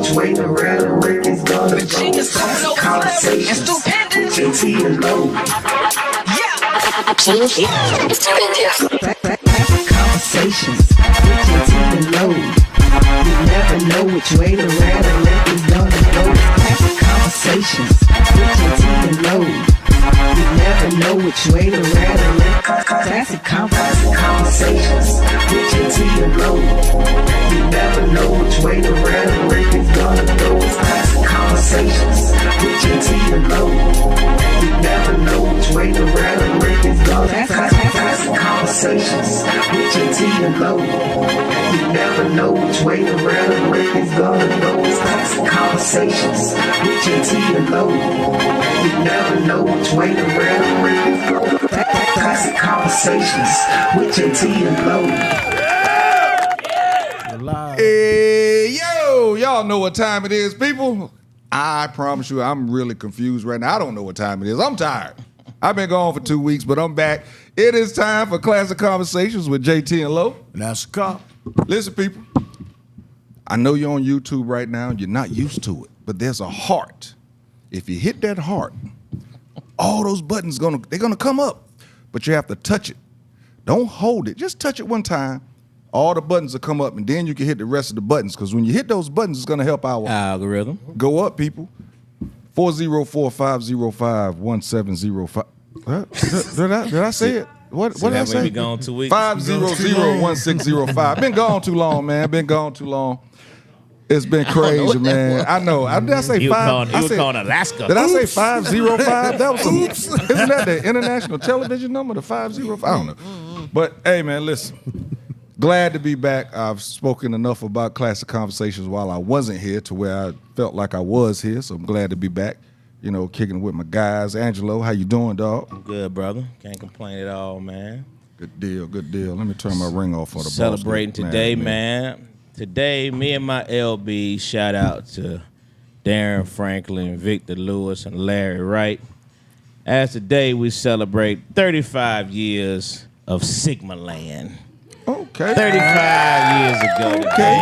which way the rhetoric is gonna go. Classic Conversations with JT and Lo. Classic Conversations with JT and Lo. You never know which way the rhetoric is gonna go. Classic Conversations with JT and Lo. You never know which way the rhetoric. Classic Conversations with JT and Lo. You never know which way the rhetoric is gonna go. It's Classic Conversations with JT and Lo. You never know which way the rhetoric is gonna go. Classic Conversations with JT and Lo. You never know which way the rhetoric is gonna go. It's Classic Conversations with JT and Lo. You never know which way the rhetoric is gonna go. Classic Conversations with JT and Lo. Hey, yo, y'all know what time it is, people. I promise you, I'm really confused right now. I don't know what time it is. I'm tired. I've been gone for 2 weeks, but I'm back. It is time for Classic Conversations with JT and Lo. And that's a cop. Listen, people, I know you're on YouTube right now. You're not used to it, but there's a heart. If you hit that heart, all those buttons they're gonna come up, but you have to touch it. Don't hold it. Just touch it one time. All the buttons will come up, and then you can hit the rest of the buttons, because when you hit those buttons, it's gonna help our algorithm go up, people. 404-505-1705. Did I say it? What did I say? Been gone 2 weeks. 500-1605. Been gone too long, man. Been gone too long. It's been crazy, man. I know. Did I say You five? were calling Alaska. Did I say 505? That was some. Isn't that the international television number? The 505? I don't know. But hey, man, listen. Glad to be back. I've spoken enough about Classic Conversations while I wasn't here to where I felt like I was here. So I'm glad to be back. You know, kicking it with my guys. Angelo, how you doing, dog? I'm good, brother. Can't complain at all, man. Good deal, good deal. Let me turn my ring off for the Celebrating boss. today, man. Today, me and my LB, shout out to Darren Franklin, Victor Lewis, and Larry Wright. As today, we celebrate 35 years of Sigma Land. Okay. 35 years ago today,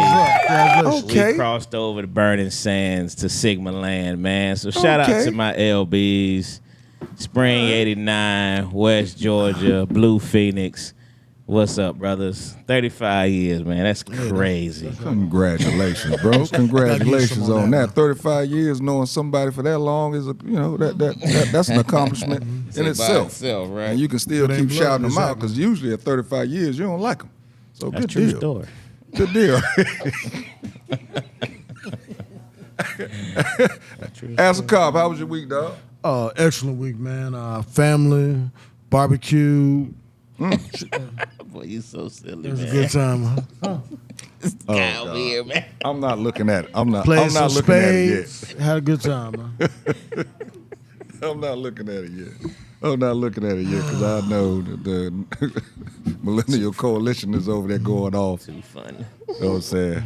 Okay. we crossed over the burning sands to Sigma Land, man. So shout out to my LBs, Spring 89, West Georgia, Blue Phoenix. What's up, brothers? 35 years, man. That's crazy. Congratulations, bro. Congratulations on that. 35 years knowing somebody for that long is that's an accomplishment in itself. Right? And you can still keep shouting them out, because usually at 35 years you don't like them. So That's good true deal. story. Good deal. As a cop, how was your week, dog? Excellent week, man. Family, barbecue. Boy, you so silly, It was man. a good time. Huh? This guy over here, man. I'm not looking at it. I'm not Played some looking at it spades. Had a good time, man. yet. I'm not looking at it yet. I'm not looking at it yet, because I know that the Millennial Coalition is over there going off. Too funny. You know what I'm saying?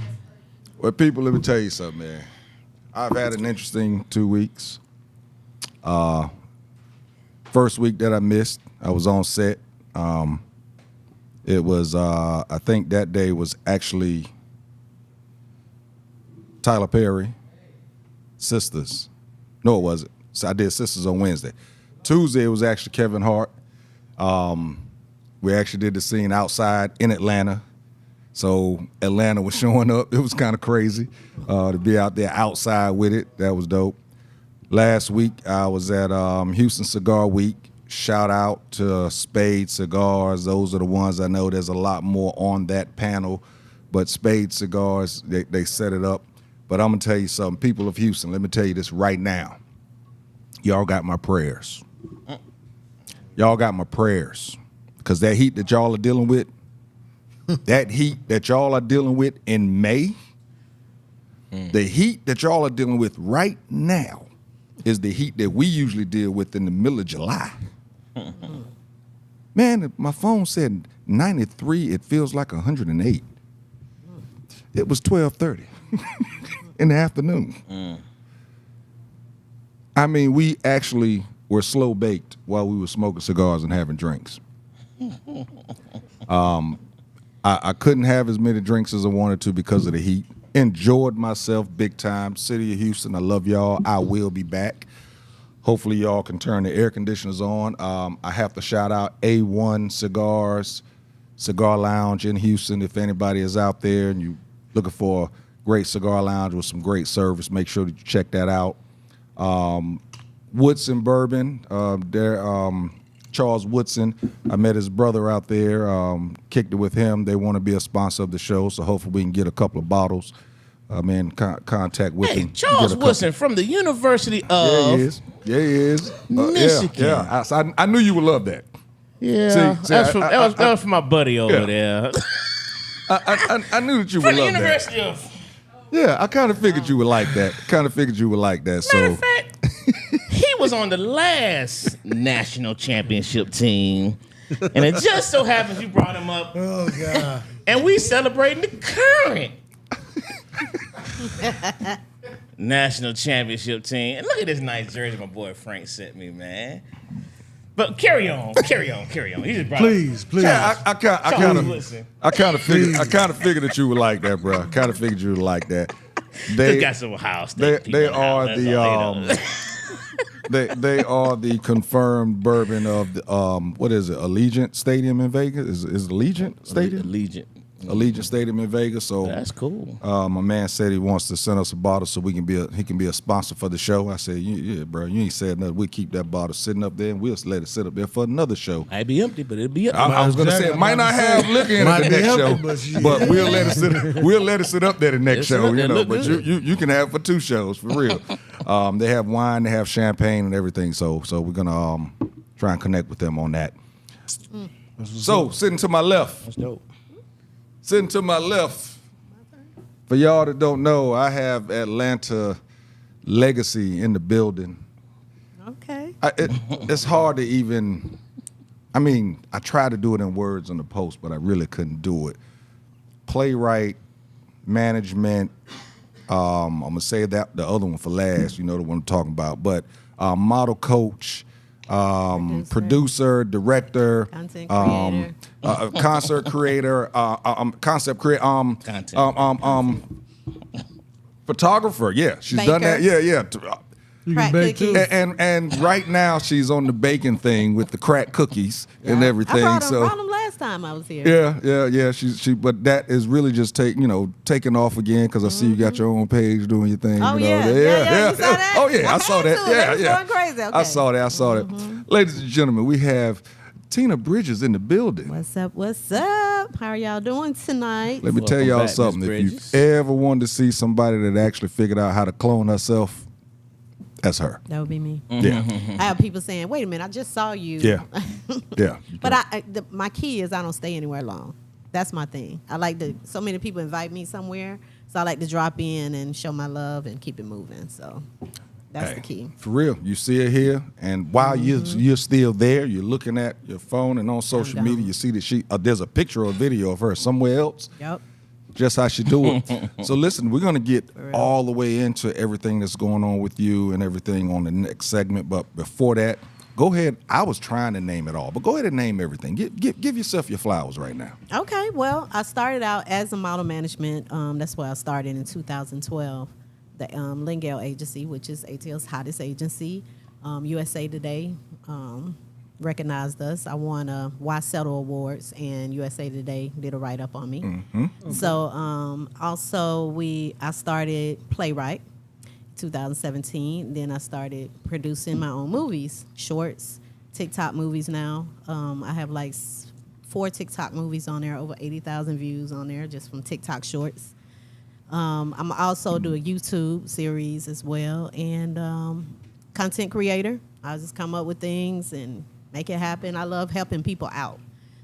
Well, people, let me tell you something, man. I've had an interesting 2 weeks. First week that I missed, I was on set. It was, I think that day was actually Tyler Perry, Sisters. No, it wasn't. So I did Sisters on Wednesday. Tuesday, it was actually Kevin Hart. We actually did the scene outside in Atlanta. So Atlanta was showing up. It was kind of crazy to be out there outside with it. That was dope. Last week, I was at Houston Cigar Week. Shout out to Spade Cigars. Those are the ones I know. There's a lot more on that panel. But Spade Cigars, they set it up. But I'm going to tell you something. People of Houston, let me tell you this right now. Y'all got my prayers. Y'all got my prayers. Because that heat that y'all are dealing with, that heat that y'all are dealing with in May, the heat that y'all are dealing with right now is the heat that we usually deal with in the middle of July. Man, my phone said 93. It feels like 108. It was 12:30 in the afternoon. I mean, we actually were slow baked while we were smoking cigars and having drinks. I couldn't have as many drinks as I wanted to because of the heat. enjoyed myself big time. City of Houston, I love y'all. I will be back. Hopefully y'all can turn the air conditioners on. I have to shout out A1 Cigars, Cigar Lounge in Houston. If anybody is out there and you looking for a great cigar lounge with some great service, make sure that you check that out. Woodson Bourbon, Charles Woodson. I met his brother out there, kicked it with him. They want to be a sponsor of the show, so hopefully we can get a couple of bottles. I'm in contact with him. Charles Woodson from the University of he is. Michigan. Yeah. I knew you would love that. Yeah, that was from my buddy over there. I knew that you From would the love University that. of. Yeah, I kind of figured you would like that. Matter of fact, he was on the last national championship team, and it just so happens you brought him up. Oh God! And we celebrating the current national championship team. And look at this nice jersey my boy Frank sent me, man. But carry on. He just brought Please. Yeah, I kind of figured that you would like that, bro. Kind of figured you would like that. They got some Ohio State people. They are they are the confirmed bourbon of the what is it? Allegiant Stadium in Vegas? Is it Allegiant Stadium? Allegiant Stadium in Vegas. So that's cool. My man said he wants to send us a bottle so he can be a sponsor for the show. I said, yeah, bro, you ain't said nothing. We keep that bottle sitting up there and we'll let it sit up there for another show. Might be empty, but it'll be empty. I was gonna say it might not have liquor in it the next show, but we'll let it sit. We'll let it sit up there the next show. You know, but you can have it for 2 shows for real. They have wine, they have champagne and everything. So we're gonna try and connect with them on that. So sitting to my left. That's dope. Sitting to my left, for y'all that don't know, I have Atlanta legacy in the building. Okay. It's hard to even, I tried to do it in words on the post, but I really couldn't do it. Playwright, management, I'm going to say that the other one for last, you know the one I'm talking about, but model coach, producer, director, content creator, concert creator, concept creator, photographer. Yeah, she's Baker. done that. Yeah. You Crack can bake too. cookies. And right now she's on the baking thing with the crack cookies and everything. I So brought them last time I was here. yeah. She but that is really just taking off again because I see you got your own page doing your thing. Oh, you know? yeah. You saw that? Oh yeah, I I'm saw that. into it. It was Yeah. going crazy. Okay. I saw that. Ladies and gentlemen, we have Tina Bridges in the building. What's up? How are y'all doing tonight? Let me tell Welcome y'all back, something. Ms. If Bridges. you ever wanted to see somebody that actually figured out how to clone herself, that's her. That would be me. Yeah. I have people saying, "Wait a minute, I just saw you." Yeah. Yeah. But my key is I don't stay anywhere long. That's my thing. I like to. So many people invite me somewhere, so I like to drop in and show my love and keep it moving. So that's the key. For real. You see her here, and while you're still there, you're looking at your phone and on social gone. media, you see that there's a picture or a video of her somewhere else. Yep. Just how she do it. So listen, we're gonna get real. all the way into everything that's going on with you and everything on the next segment. But before that, go ahead. I was trying to name it all, but go ahead and name everything. Give yourself your flowers right now. Okay. Well, I started out as a model management. That's where I started in 2012. The Lingale agency, which is ATL's hottest agency. USA Today recognized us. I won a Why Settle Awards, and USA Today did a write-up on me. Mm-hmm. So also I started Playwright 2017. Then I started producing my own movies, shorts, TikTok movies now. I have like 4 TikTok movies on there, over 80,000 views on there just from TikTok shorts. I'm also do a YouTube series as well, and content creator. I just come up with things and make it happen. I love helping people out.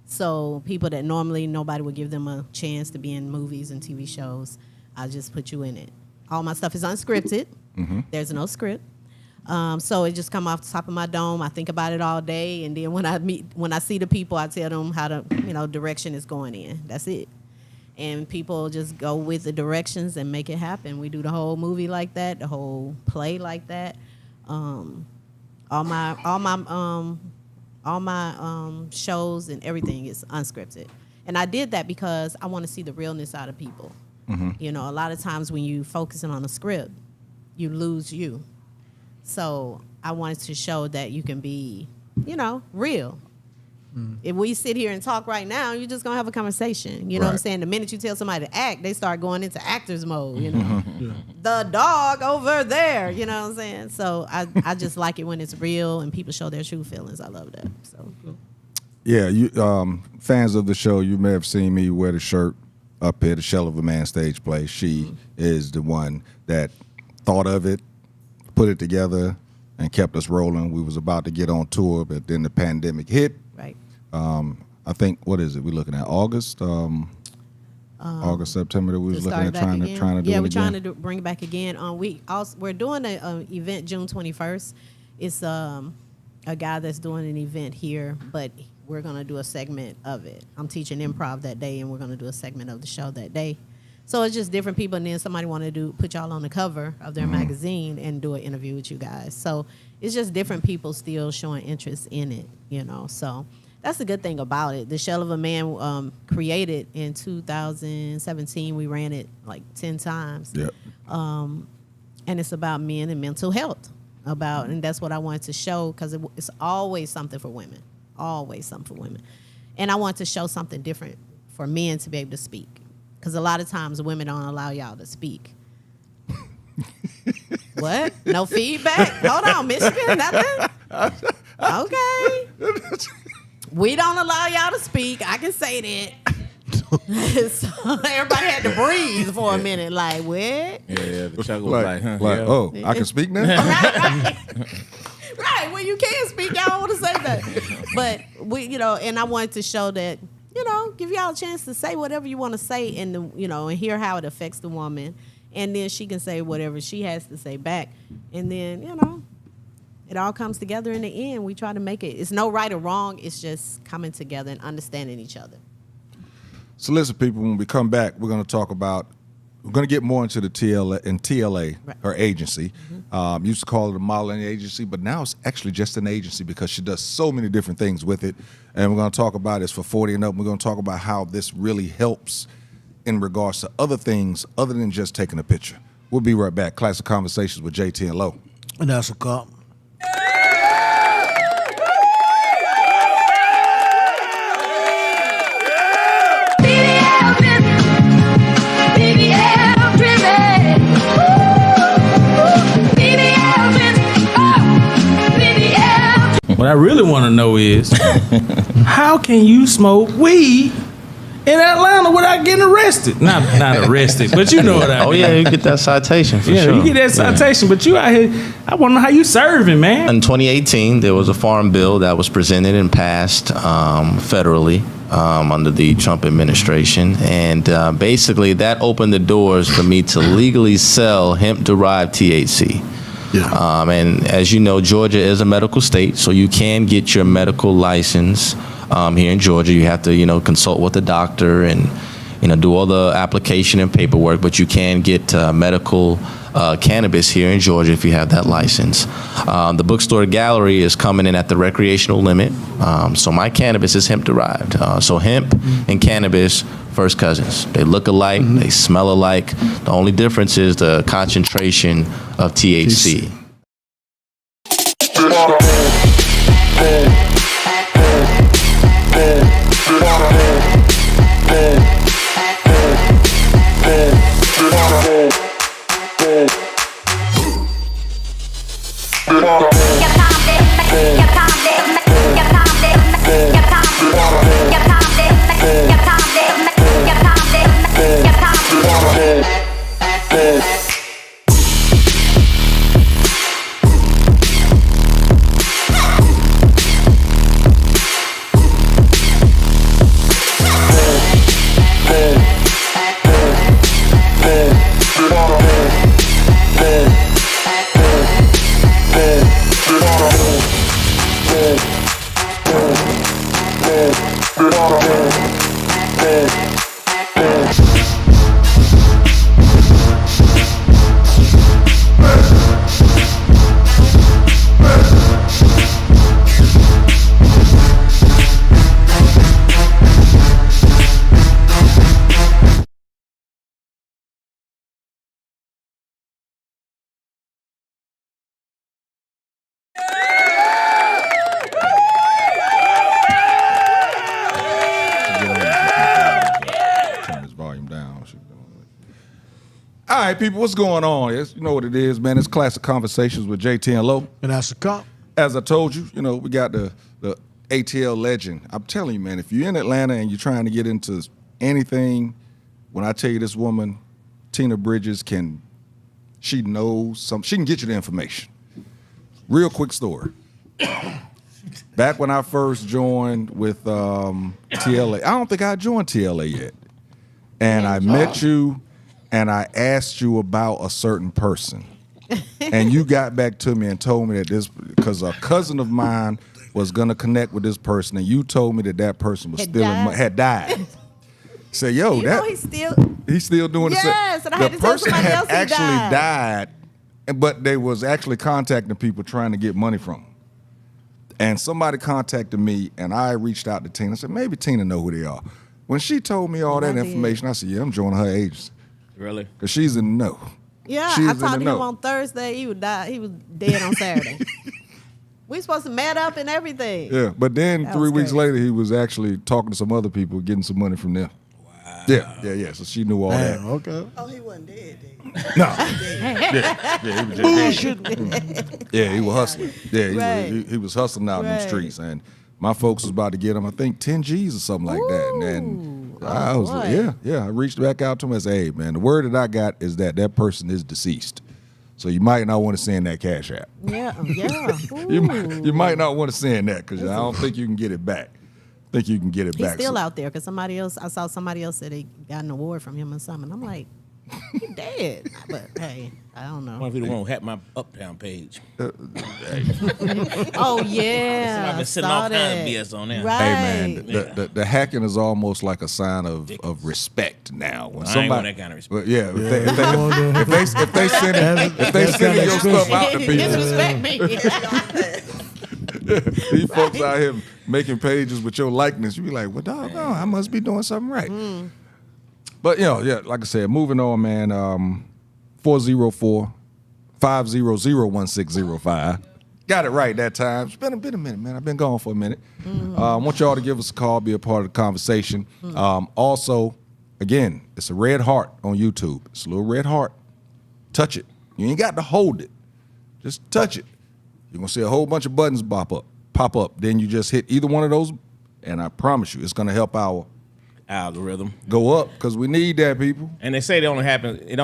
So people that normally nobody would give them a chance to be in movies and TV shows, I just put you in it. All my stuff is unscripted. Mm-hmm. There's no script. So it just come off the top of my dome. I think about it all day, and then when I see the people, I tell them how the direction is going in. That's it. And people just go with the directions and make it happen. We do the whole movie like that, the whole play like that. All my shows and everything is unscripted. And I did that because I want to see the realness out of people. You know, a lot of times when you focusing on a script, you lose you. So I wanted to show that you can be, you know, real. If we sit here and talk right now, you're just gonna have a conversation. You know what I'm saying? The minute you tell somebody to act, they start going into actors mode. You know, the dog over there. You know what I'm saying? So I just like it when it's real and people show their true feelings. I love that. So Yeah, you fans of the show, you may have seen me wear the shirt up here, the Shell of a Man stage play. She is the one that thought of it, put it together, and kept us rolling. We was about to get on tour, but then the pandemic hit. right. I think, what is it? We're looking at August, August, September. That we was looking at trying to do it again. Yeah, we're trying to bring it back again. We're doing an event June 21st. It's a guy that's doing an event here, but we're gonna do a segment of it. I'm teaching improv that day, and we're gonna do a segment of the show that day. So it's just different people, and then somebody want to put y'all on the cover of their magazine and do an interview with you guys. So it's just different people still showing interest in it, you know. So that's the good thing about it. The Shell of a Man created in 2017. We ran it like 10 times. Yep. And it's about men and mental health. And that's what I wanted to show, because it's always something for women. Always something for women. And I want to show something different for men to be able to speak. Because a lot of times women don't allow y'all to speak. What? No feedback? Hold on, Michigan, nothing? Okay. We don't allow y'all to speak. I can say that. So everybody had to breathe for a minute, like, what? Yeah, the chuckle was like, huh? Like, Yeah. oh, I can speak now? Right, when you can speak, y'all don't want to say that. But we, you know, and I wanted to show that, you know, give y'all a chance to say whatever you want to say, and you know, and hear how it affects the woman, and then she can say whatever she has to say back, and then, you know, it all comes together in the end. We try to make it. It's no right or wrong. It's just coming together and understanding each other. So listen, people, when we come back, we're going to get more into the TLA, Right. her agency. Used to call it a modeling agency, but now it's actually just an agency because she does so many different things with it. And we're going to talk about it's for 40 and up. We're going to talk about how this really helps in regards to other things other than just taking a picture. We'll be right back. Classic Conversations with JT and Lo. And that's a cop. What I really want to know is, how can you smoke weed in Atlanta without getting arrested? Not arrested, but you know what I mean. Oh yeah, you get that citation for Yeah, sure. you get that citation, but you out here, I want to know how you serving, man. In 2018, there was a farm bill that was presented and passed federally under the Trump administration, and basically that opened the doors for me to legally sell hemp-derived THC. Yeah. And as you know, Georgia is a medical state, so you can get your medical license here in Georgia. You have to, consult with a doctor and, do all the application and paperwork, but you can get medical cannabis here in Georgia if you have that license. The bookstore gallery is coming in at the recreational limit. So my cannabis is hemp-derived. So hemp and cannabis, first cousins. They look alike, they smell alike. The only difference is the concentration of THC. right, people, what's going on? You know what it is, man. It's Classic Conversations with JT and Low. And that's a cop. As I told you, we got the ATL legend. I'm telling you, man, if you're in Atlanta and you're trying to get into anything, when I tell you this woman, Tina Bridges, she knows something. She can get you the information. Real quick story. Back when I first joined with TLA, I don't think I joined TLA yet. And I met you and I asked you about a certain person. And you got back to me and told me that because a cousin of mine was going to connect with this person, and you told me that person was had died. Say, yo, he's still doing the same. Yes, and I had The to tell person somebody had else he actually died, but they was actually contacting people trying to get money from them. And somebody contacted me, and I reached out to Tina. I said, maybe Tina know who they are. When she told me all that information, I said, yeah, I'm joining her agency. Really? Because she's in the know. Yeah, She's I talked to him know. on Thursday. He would die. He was dead on Saturday. We supposed to met up and everything. Yeah, but then That 3 was weeks crazy. later, he was actually talking to some other people, getting some money from them. Wow. Yeah. So she knew all that. Okay. Oh, he wasn't dead, then. No. Yeah, he was just dead. Yeah, he was hustling. Yeah, Right. he was hustling out in Right. the streets. And my folks was about to get him, I think, 10 G's or something like that. And I was like, boy. yeah. I reached back out to him and said, hey, man, the word that I got is that person is deceased. So you might not want to send that cash app. Yeah. You might not want to send that because I don't think you can get it back. I think you can get it He's back. still out there because I saw somebody else said they got an award from him or something. I'm like, he dead. But hey, I don't know. One of you won't hack my Uptown page. Oh yeah, I've been sitting saw all kind of that. BS on there. Right. Hey man, the hacking is almost like a sign of respect now. When I ain't want that kind of respect. Well, yeah, if they sending your stuff out to people, Disrespect me. these folks out here making pages with your likeness, you be like, well, dog, no, I must be doing something right. But like I said, moving on, man. 404-500-1605. Got it right that time. It's been a minute, man. I've been gone for a minute. I want y'all to give us a call, be a part of the conversation. Also, again, it's a red heart on YouTube. It's a little red heart. Touch it. You ain't got to hold it. Just touch it. You're going to see a whole bunch of buttons pop up. Then you just hit either one of those, and I promise you, it's going to help our Algorithm. go up because we need that, people. And they say it only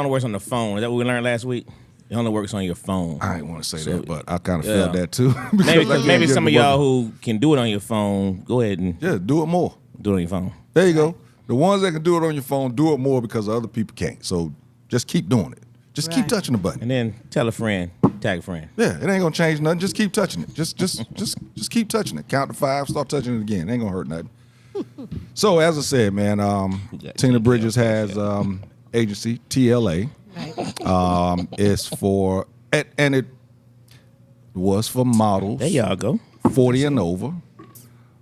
works on the phone. Is that what we learned last week? It only works on your phone. I ain't want to say that, but I kind of felt that too. Maybe some of y'all who can do it on your phone, go ahead and do it more. do it on your phone. There you go. The ones that can do it on your phone, do it more because other people can't. So just keep doing it. Just keep Right. touching the button. And then tell a friend, tag a friend. Yeah, it ain't gonna change nothing. Just keep touching it. Just keep touching it. Count to 5. Start touching it again. Ain't gonna hurt nothing. So as I said, man, Tina Bridges has agency TLA. Right. It's for and it was for models. There y'all go. 40 and over.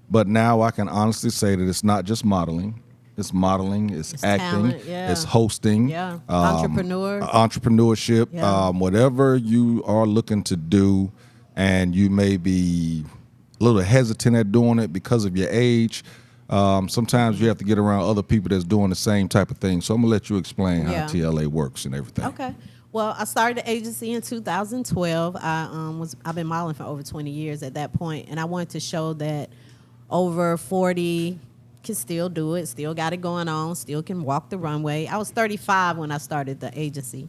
But now I can honestly say that it's not just modeling. It's modeling, it's acting, talent, yeah. it's hosting, Yeah. Entrepreneur. entrepreneurship, Yeah. whatever you are looking to do, and you may be a little hesitant at doing it because of your age. Sometimes you have to get around other people that's doing the same type of thing. So I'm gonna let you explain how Yeah. TLA works and everything. Okay. Well, I started the agency in 2012. I've been modeling for over 20 years at that point, and I wanted to show that over 40 can still do it, still got it going on, still can walk the runway. I was 35 when I started the agency.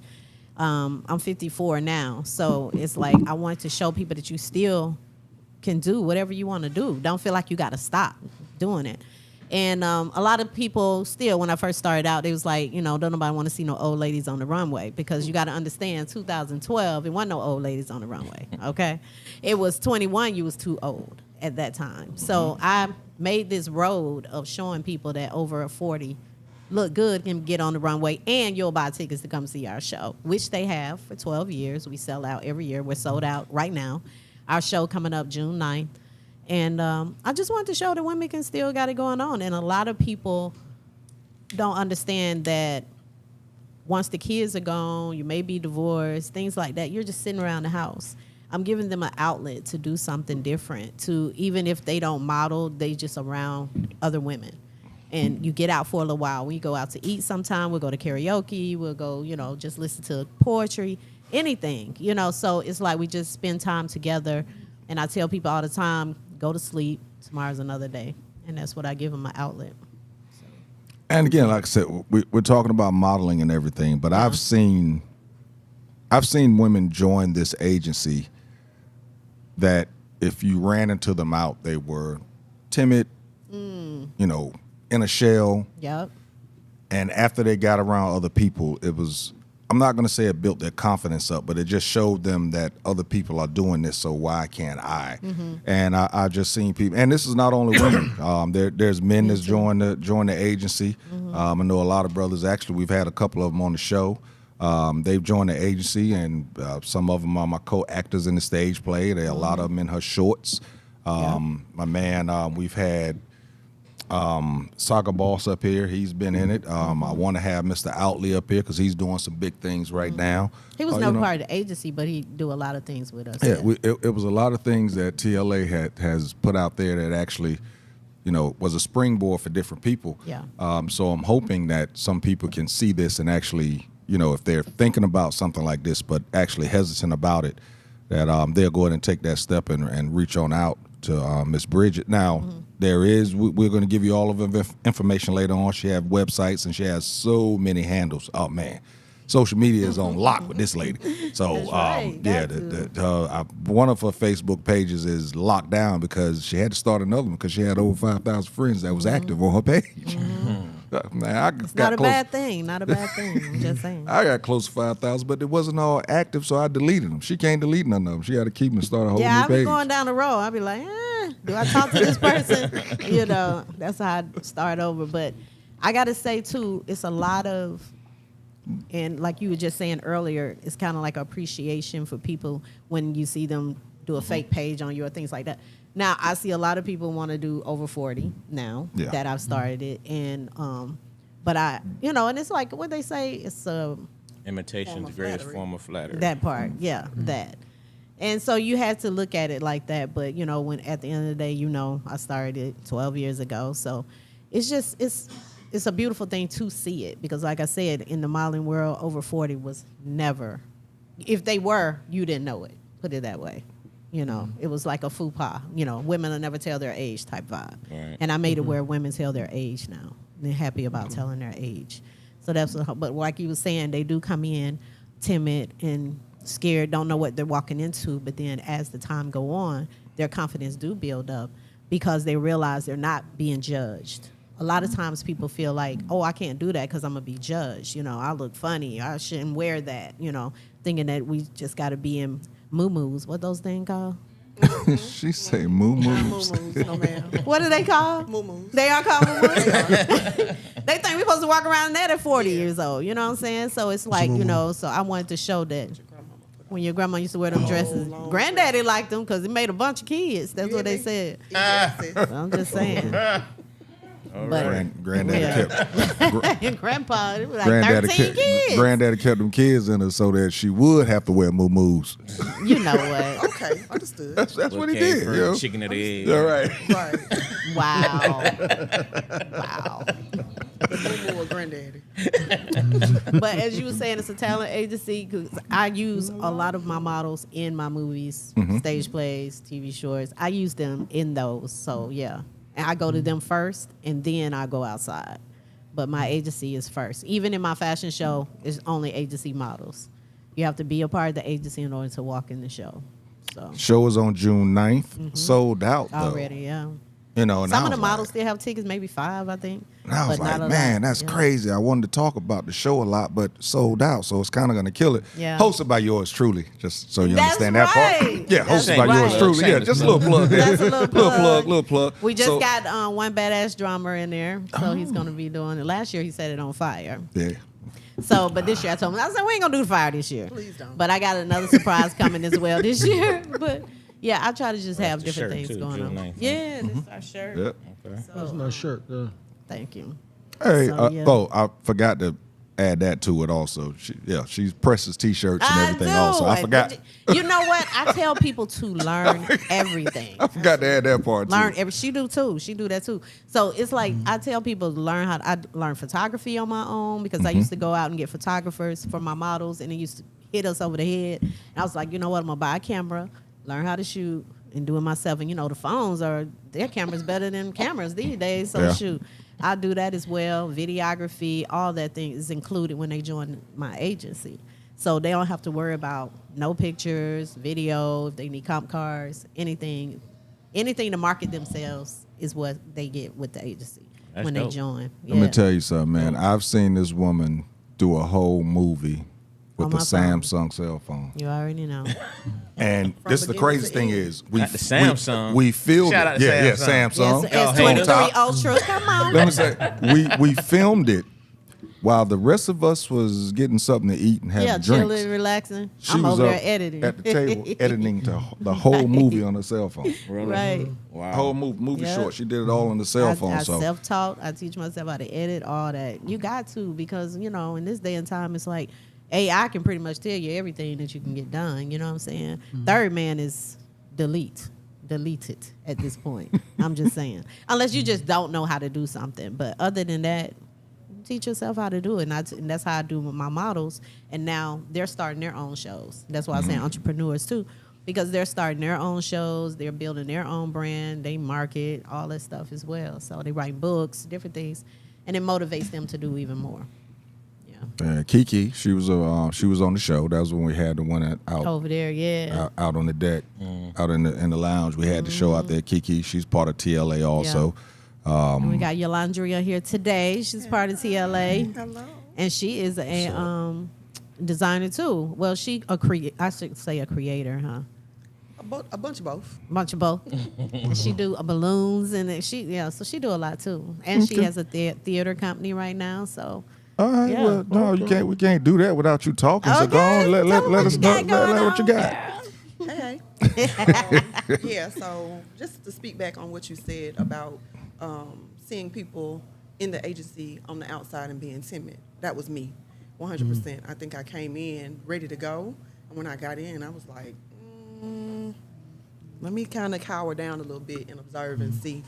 I'm 54 now, so it's like I wanted to show people that you still can do whatever you want to do. Don't feel like you got to stop doing it. And a lot of people still, when I first started out, they was like, don't nobody want to see no old ladies on the runway, because you got to understand, 2012, it wasn't no old ladies on the runway, okay? It was 21, you was too old at that time. So I made this road of showing people that over 40 look good, can get on the runway, and you'll buy tickets to come see our show, which they have for 12 years. We sell out every year. We're sold out right now. Our show coming up June 9th. And I just wanted to show that women can still got it going on. And a lot of people don't understand that once the kids are gone, you may be divorced, things like that, you're just sitting around the house. I'm giving them an outlet to do something different, to even if they don't model, they just around other women. and you get out for a little while. We go out to eat sometime. We'll go to karaoke. We'll go, just listen to poetry, anything, So it's like we just spend time together. And I tell people all the time, go to sleep. Tomorrow's another day. And that's what I give them my outlet. And again, like I said, we're talking about modeling and everything, but I've seen women join this agency that if you ran into them out, they were timid, in a shell. Yep. And after they got around other people, it was, I'm not going to say it built their confidence up, but it just showed them that other people are doing this, so why can't I? And I just seen people, and this is not only women. There's men that's joined the agency. I know a lot of brothers. Actually, we've had a couple of them on the show. They've joined the agency, and some of them are my co-actors in the stage play. There are a lot of them in her shorts. My man, we've had Soccer Boss up here. He's been in it. I want to have Mr. Outley up here because he's doing some big things right now. He was never part of the agency, but he do a lot of things with us. Yeah, it was a lot of things that TLA has put out there that actually, was a springboard for different people. Yeah. So I'm hoping that some people can see this and actually, if they're thinking about something like this, but actually hesitant about it, that they'll go ahead and take that step and reach on out to Miss Bridget. Now, we're going to give you all of the information later on. She has websites and she has so many handles. Oh, man. Social media is on lock with this lady. So, one of her Facebook pages is locked down because she had to start another one because she had over 5,000 friends that was active on her page. Man, it's not a bad thing. Not a bad thing. I'm just saying. I got close to 5,000, but it wasn't all active, so I deleted them. She can't delete none of them. She had to keep them and start a whole new page. Yeah, I be going down the road. I be like, do I talk to this person? That's how I start over. But I got to say, too, it's a lot of, and like you were just saying earlier, it's kind of like appreciation for people when you see them do a fake page on you or things like that. Now, I see a lot of people want to do over 40 now that I've started it. And, but and it's like what they say, it's imitation's the greatest form of flattery. That part, that. And so you have to look at it like that. But, when at the end of the day, I started it 12 years ago. So it's just, it's a beautiful thing to see it. Because like I said, in the modeling world, over 40 was never, if they were, you didn't know it. Put it that way. It was like a faux pas. Women will never tell their age type vibe. Right. And I made it where women tell their age now. They're happy about telling their age. So that's but like you were saying, they do come in timid and scared, don't know what they're walking into. But then as the time go on, their confidence do build up because they realize they're not being judged. A lot of times people feel like, I can't do that because I'm going to be judged. I look funny. I shouldn't wear that, thinking that we just got to be in moo-moos. What those things called? She say moo-moos. No, ma'am. What do they call? Moo-moos. They are called moo-moos? They think we're supposed to walk around in that at 40 years old. You know what I'm saying? So it's like, so I wanted to show that when your grandma used to wear them dresses, granddaddy liked them because it made a bunch of kids. That's what they said. So I'm just saying. But Granddaddy kept and grandpa, it was like 13 kids. Granddaddy kept them kids in her so that she would have to wear moo-moos. You know what? Okay, understood. That's what he did. Chicken or the egg. All right. Right. Wow. Moo-moo or granddaddy. But as you were saying, it's a talent agency because I use a lot of my models in my movies, stage plays, TV shorts. I use them in those. So, yeah. And I go to them first, and then I go outside. But my agency is first. Even in my fashion show, it's only agency models. You have to be a part of the agency in order to walk in the show. So show is on June 9th. Sold out, though. Already, yeah. And some of the models still have tickets, maybe 5, I think. And I was like, man, that's crazy. I wanted to talk about the show a lot, but sold out, so it's kind of going to kill it. Yeah. Hosted by yours truly, just so you That's understand that right. part. Yeah, That's hosted by yours right. truly. Yeah, just a little plug there. That's a little plug. Little plug. We just got one badass drummer in there, so he's going to be doing it. Last year, he set it on fire. Yeah. So, but this year, I told him, I said, we ain't going to do the fire this year. Please don't. But I got another surprise coming as well this year. But, yeah, I try to just have different things going on. 9th. Yeah, this is our shirt. Yep. Okay. So, That's my shirt. thank you. Hey, So, yeah. I forgot to add that to it also. She presses T-shirts and everything do. also. I forgot. You know what? I tell people to learn everything. I forgot to add that part too. She do too. She do that too. So it's like I tell people to learn I learn photography on my own because I used to go out and get photographers for my models, and it used to hit us over the head. And I was like, you know what? I'm gonna buy a camera, learn how to shoot, and do it myself. And the phones their cameras better than cameras these days. So shoot, I do that as well. Videography, all that thing is included when they join my agency. So they don't have to worry about no pictures, video, if they need comp cards, anything to market themselves is what they get with the agency when they join. Let me tell you something, man. I've seen this woman do a whole movie with a Samsung cell phone. You already know. And this is the craziest thing is Not the Samsung. we filmed Shout it. out to Samsung. Samsung. Yes, S23 Ultra. Come on. Let me say, we filmed it while the rest of us was getting something to eat and having drinks. Chilling, relaxing. I'm was over there up editing. at the table editing the whole movie on her cell phone. Right. Wow. Whole movie Yep. short. She did it all on the cell phone. I So self-taught. I teach myself how to edit, all that. You got to because, in this day and time, it's like AI can pretty much tell you everything that you can get done. You know what I'm saying? Third man is delete it at this point. I'm just saying. Unless you just don't know how to do something. But other than that, teach yourself how to do it. And that's how I do with my models. And now they're starting their own shows. That's why I say entrepreneurs too. Because they're starting their own shows. They're building their own brand. They market, all that stuff as well. So they write books, different things. And it motivates them to do even more. Kiki, she was on the show. That was when we had the one out over there, out on the deck, out in the lounge. We had the show out there. Kiki, she's part of TLA also. And we got Eulandria here today. She's part of TLA. Hello. And she is a designer too. Well, I should say a creator, huh? A bunch of both. Bunch of both. And she do balloons and so she do a lot too. And she has a theater company right now. So. All right. Yeah. Well, no, you can't. We can't do that without you talking. So Okay. go on. Let Tell us them know. what you got Let what you got. Hey. Yeah, so just to speak back on what you said about seeing people in the agency on the outside and being timid. That was me, 100%. I think I came in ready to go. And when I got in, I was like, let me kind of cower down a little bit and observe and see.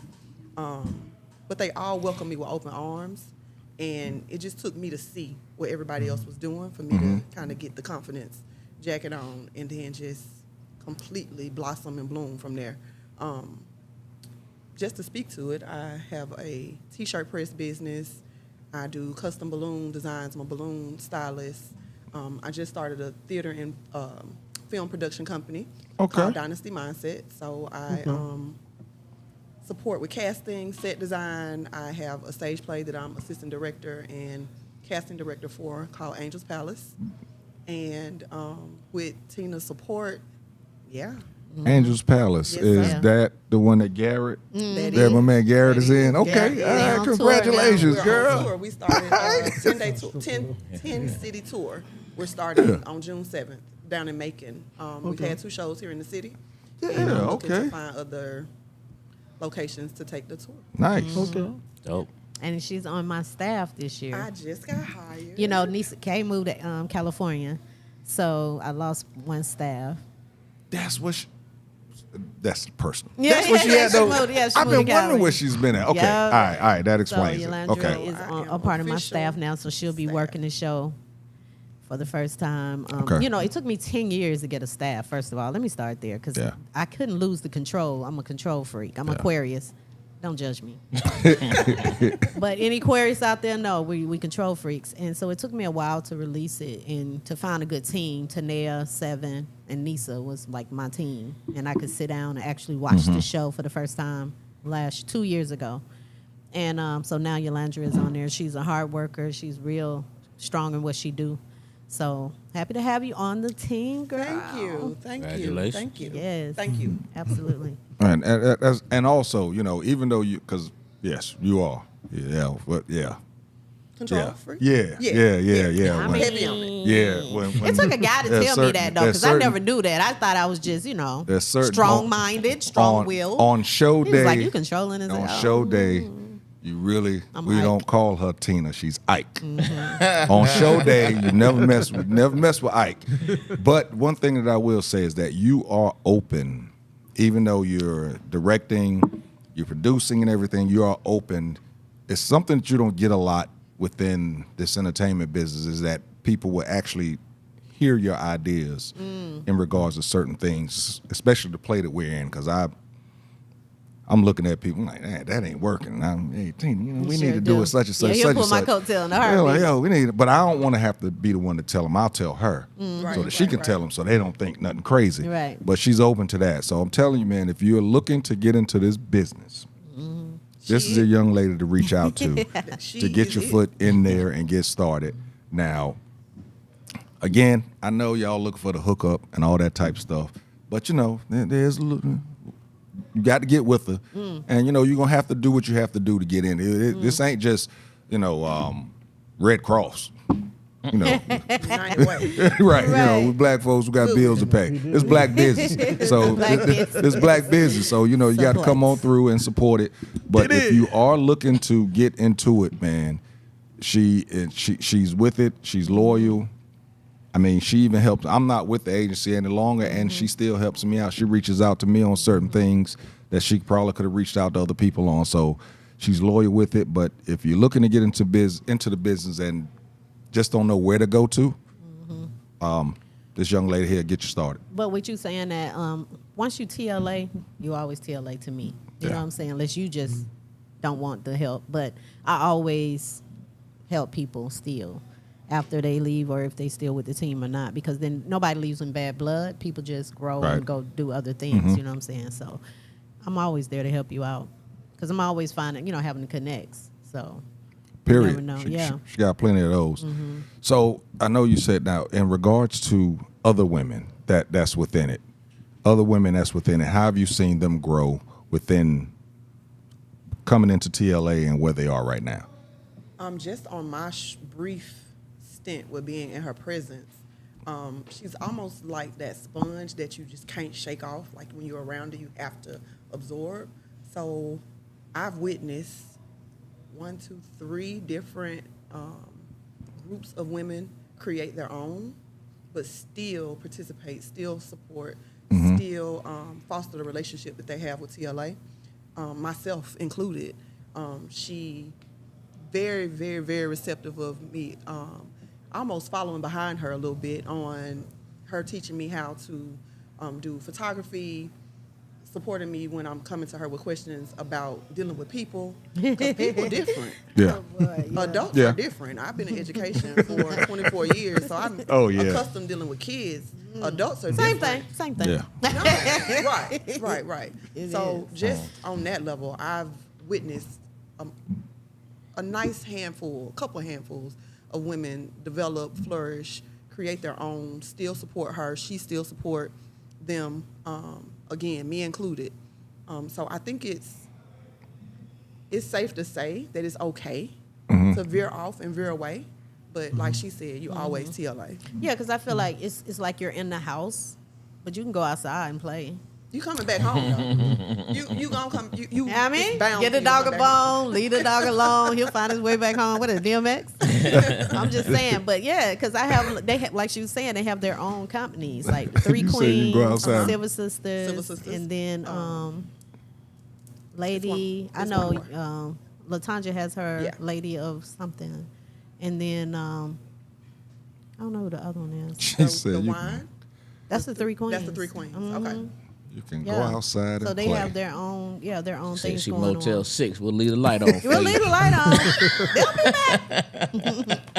But they all welcomed me with open arms. And it just took me to see what everybody else was doing for me to kind of get the confidence jacket on and then just completely blossom and bloom from there. Just to speak to it, I have a T-shirt press business. I do custom balloon designs. I'm a balloon stylist. I just started a theater and film production company called Dynasty Mindset. So I support with casting, set design. I have a stage play that I'm assistant director and casting director for called Angel's Palace. And with Tina's support, Angel's Palace. Yes, Is sir. that the one that Garrett? That My is. man Garrett is in. Okay. Yeah. All They're right. on tour Congratulations, We're on girl. tour. We started a 10-day tour, 10-city tour. We're starting on June 7th down in Macon. We've had 2 shows here in the city. And I'm looking to find other locations to take the tour. Nice. Dope. And she's on my staff this year. I just got hired. Nisa K moved to California. So I lost one staff. That's personal. Yeah, That's what she yeah, had she though. moved- yeah, she I've moved been to wondering Cali. where she's been at. Okay. Yeah. All right. That explains So it. Eulandria Okay. is I am a part of my official staff now, so she'll be staff. working the show for the first time. Okay. It took me 10 years to get a staff, first of all. Let me start there because I couldn't lose the control. I'm a control freak. I'm Aquarius. Don't judge me. But any Aquarius out there, no, we control freaks. And so it took me a while to release it and to find a good team. Tanea, Seven, and Nisa was like my team. And I could sit down and actually watch the show for the first time 2 years ago. And so now Eulandria is on there. She's a hard worker. She's real strong in what she do. So happy to have you on the team, girl. Thank you. Congratulations. Thank you. Yes. Thank you. Absolutely. And also, even though because yes, you are. Yeah. But yeah. Control freak? Yeah. I When- Heavy on it. Yeah. It took a guy to tell me that, though, because I never knew that. I thought I was just, There's certain- strong-minded, strong-willed. on show He day. was like, you controlling his on show day, You really, I'm we Ike. don't call her Tina. She's Ike. On show day, you never mess with Ike. But one thing that I will say is that you are open, even though you're directing, you're producing and everything. You are open. It's something that you don't get a lot within this entertainment business. Is that people will actually hear your ideas in regards to certain things, especially the play that we're in. Because I'm looking at people like, that ain't working. Hey, Tina, we need to do it such and such. Yeah, he'll such pull and my such. coattail in a Yeah, heartbeat. like, yo, we need it. But I don't want to have to be the one to tell them. I'll tell her so that she can tell them so they don't think nothing crazy. Right. But she's open to that. So I'm telling you, man, if you're looking to get into this business, this is a young lady to reach out to get your foot in there and get started. Now, again, I know y'all look for the hookup and all that type stuff, but there's a little. You got to get with her, and you're gonna have to do what you have to do to get in. This ain't just Red Cross. United Way. Right. With black folks who got bills to pay. It's black business. So it's black business. So you got to come on through and support it. But if you are looking to get into it, man, she's with it. She's loyal. I mean, she even helps. I'm not with the agency any longer, and she still helps me out. She reaches out to me on certain things that she probably could have reached out to other people on. So she's loyal with it. But if you're looking to get into the business and just don't know where to go to, this young lady here get you started. But with you saying that, once you TLA, you always TLA to me. You know what I'm saying? Unless you just don't want the help. But I always help people still after they leave, or if they still with the team or not, because then nobody leaves in bad blood. People just grow and go do other things. You know what I'm saying? So I'm always there to help you out, because I'm always finding, having to connects. So period. you never know. She got plenty of those. So I know you said now in regards to other women that's within it, how have you seen them grow within coming into TLA and where they are right now? Just on my brief stint with being in her presence, she's almost like that sponge that you just can't shake off. Like when you're around her, you have to absorb. So I've witnessed 1, 2, 3 different groups of women create their own, but still participate, still support, still foster the relationship that they have with TLA, myself included. She very, very, very receptive of me, almost following behind her a little bit on her teaching me how to do photography, supporting me when I'm coming to her with questions about dealing with people, because people different. Yeah. Adults are different. I've been in education for 24 years, so I'm accustomed dealing with kids. Adults are different. Same thing. Yeah. Right. So just on that level, I've witnessed a nice couple handfuls of women develop, flourish, create their own, still support her. She still support them. Again, me included. So I think it's safe to say that it's okay to veer off and veer away. But like she said, you always TLA. Yeah, because I feel like it's like you're in the house, but you can go outside and play. You coming back home though. you gonna come. You I mean, it's bound get the for you to dog a come back home. bone, leave the dog alone. He'll find his way back home. What is it, DMX? I'm just saying, but yeah, because they have, like she was saying, they have their own companies, like the Three You said you Queens, go outside. Silver Sisters, and then Lady. I know Latanja has her Lady of something, and then I don't know who the other one is. She said The you wine. That's the Three Queens. That's the Three Queens. Okay. can go outside and so they play. have their own, their own Say things she going Motel on. 6. We'll leave the light on. We'll leave the light on. They'll be back.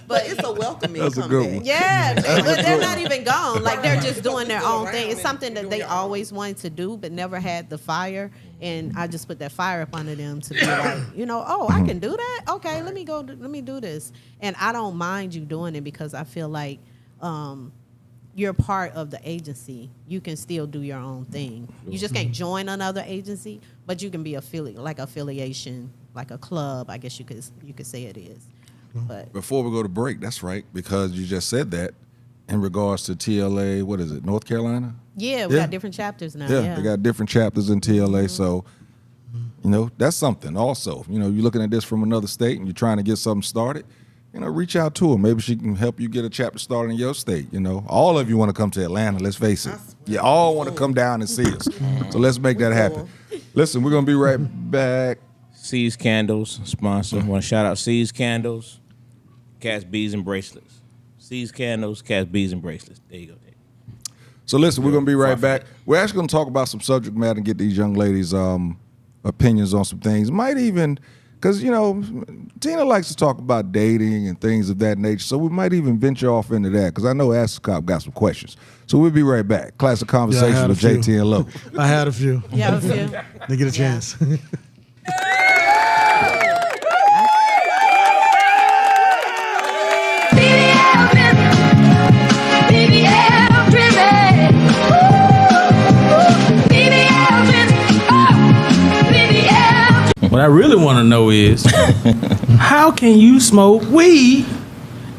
But it's a welcoming That's a comeback. good one. Yeah, but they're not even gone. Like they're just doing their Still own around thing. It's and something that doing they their own. always wanted to do, but never had the fire. And I just put that fire up under them to be like, I can do that. Okay, let me go. Let me do this. And I don't mind you doing it because I feel like you're part of the agency. You can still do your own thing. You just can't join another agency, but you can be affiliation, like a club. I guess you could say it is. But Before we go to break, that's right, because you just said that in regards to TLA, what is it, North Carolina? yeah, we got different chapters now. Yeah, they got different chapters in TLA. So You know, that's something also. You know, you're looking at this from another state and you're trying to get something started, you know, reach out to her. Maybe she can help you get a chapter started in your state. You know, all of you want to come to Atlanta, let's face it. You all want to come down and see us. So let's make that happen. Listen, we're going to be right back. C's Candles, sponsor. I want to shout out C's Candles, Cats, Bees, and Bracelets. C's Candles, Cats, Bees, and Bracelets. There you go, Dave. So listen, we're going to be right back. We're actually going to talk about some subject matter and get these young ladies' opinions on some things. Might even, because, you know, Tina likes to talk about dating and things of that nature, so we might even venture off into that, because I know Ask the Cop got some questions. So we'll be right back. Classic Conversations with JT and Lo. I had a few. Yeah, a few. They get a chance. What I really want to know is, how can you smoke weed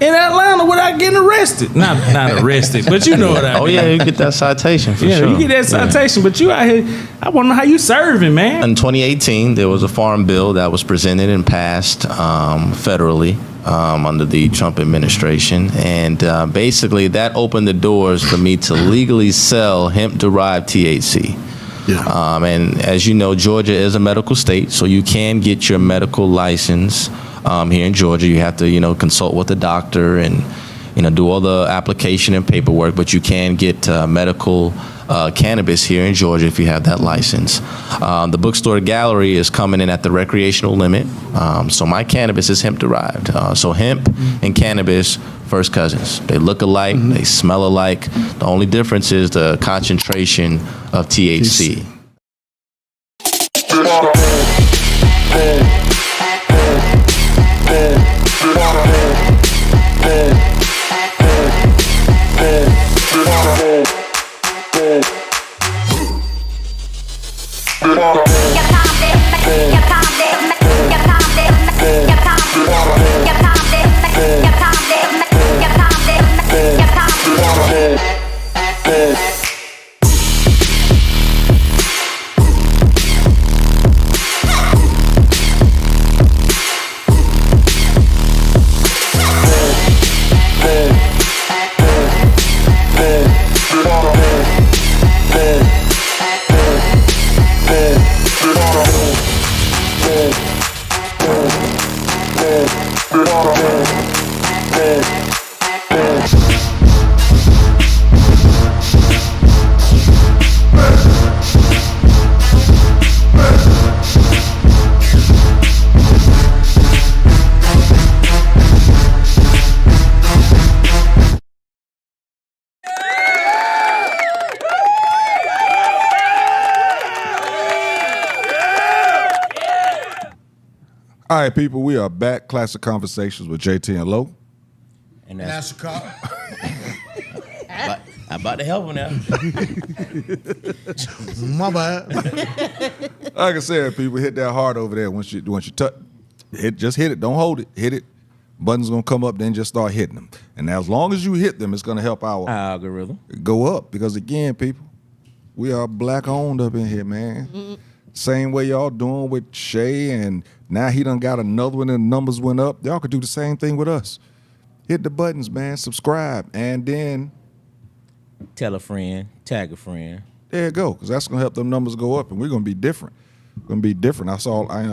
in Atlanta without getting arrested? Not arrested, but you know what I mean. Oh yeah, you get that citation for Yeah, sure. you get that citation, but you out here, I want to know how you serving, man. In 2018, there was a farm bill that was presented and passed federally under the Trump administration, and basically that opened the doors for me to legally sell hemp-derived THC. Yeah. And as you know, Georgia is a medical state, so you can get your medical license here in Georgia. You have to, you know, consult with the doctor and, you know, do all the application and paperwork, but you can get medical cannabis here in Georgia if you have that license. The bookstore gallery is coming in at the recreational limit, so my cannabis is hemp-derived. So hemp and cannabis, first cousins. They look alike, they smell alike. The only difference is the concentration of THC. All right, people, we are back. Classic Conversations with JT and Lo. And that's That's a cop. I'm about to help him now. My bad. Like I said, people, hit that heart over there. Once you touch, just hit it. Don't hold it. Hit it. Buttons gonna come up. Then just start hitting them. And as long as you hit them, it's gonna help our Algorithm. go up. Because again, people, we are black owned up in here, man. Mm-hmm. Same way y'all doing with Shay, and now he done got another one and the numbers went up. Y'all could do the same thing with us. Hit the buttons, man. Subscribe, and then Tell a friend, tag a friend. there you go, because that's gonna help them numbers go up, and we're gonna be different. Gonna be different. I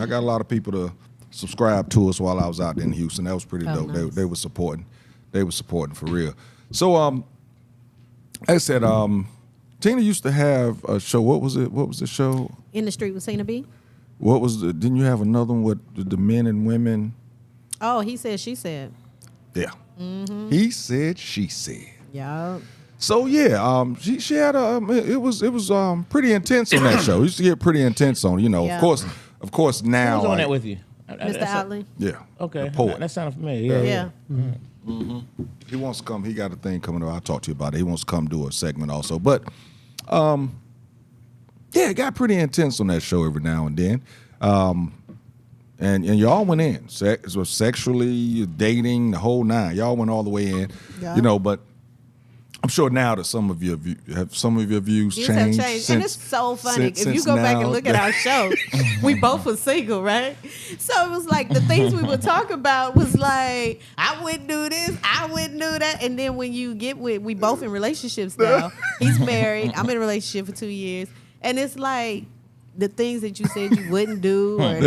got a lot of people to subscribe to us while I was out in Houston. That was pretty dope. Nice. They were supporting. They were supporting for real. So like I said, Tina used to have a show. What was it? What was the show? In the Street with Tina B. What was the? Didn't you have another one with the men and women? Oh, he said, she said. Yeah. He said, she said. Yeah. So yeah, she had it was pretty intense on that show. It used to get pretty intense on, you know. Yeah. Of course now. Who's on like, that with you? Mr. Otley. Yeah. Okay. The poet. That sounds familiar. Yeah. Yeah. He wants to come. He got a thing coming up. I'll talk to you about it. He wants to come do a segment also. But yeah, it got pretty intense on that show every now and then. And y'all went in. Sexually, dating, the whole nine. Y'all went all the way in. Yeah. You know, but I'm sure now that some of your views Views have changed. changed. And it's so funny. Since if you go back and now. look at our show, we both were single, right? So it was like the things we would talk about was like, I wouldn't do this, I wouldn't do that. And then when you get with, we both in relationships now. He's married. I'm in a relationship for 2 years. And it's like, the things that you said you wouldn't do, or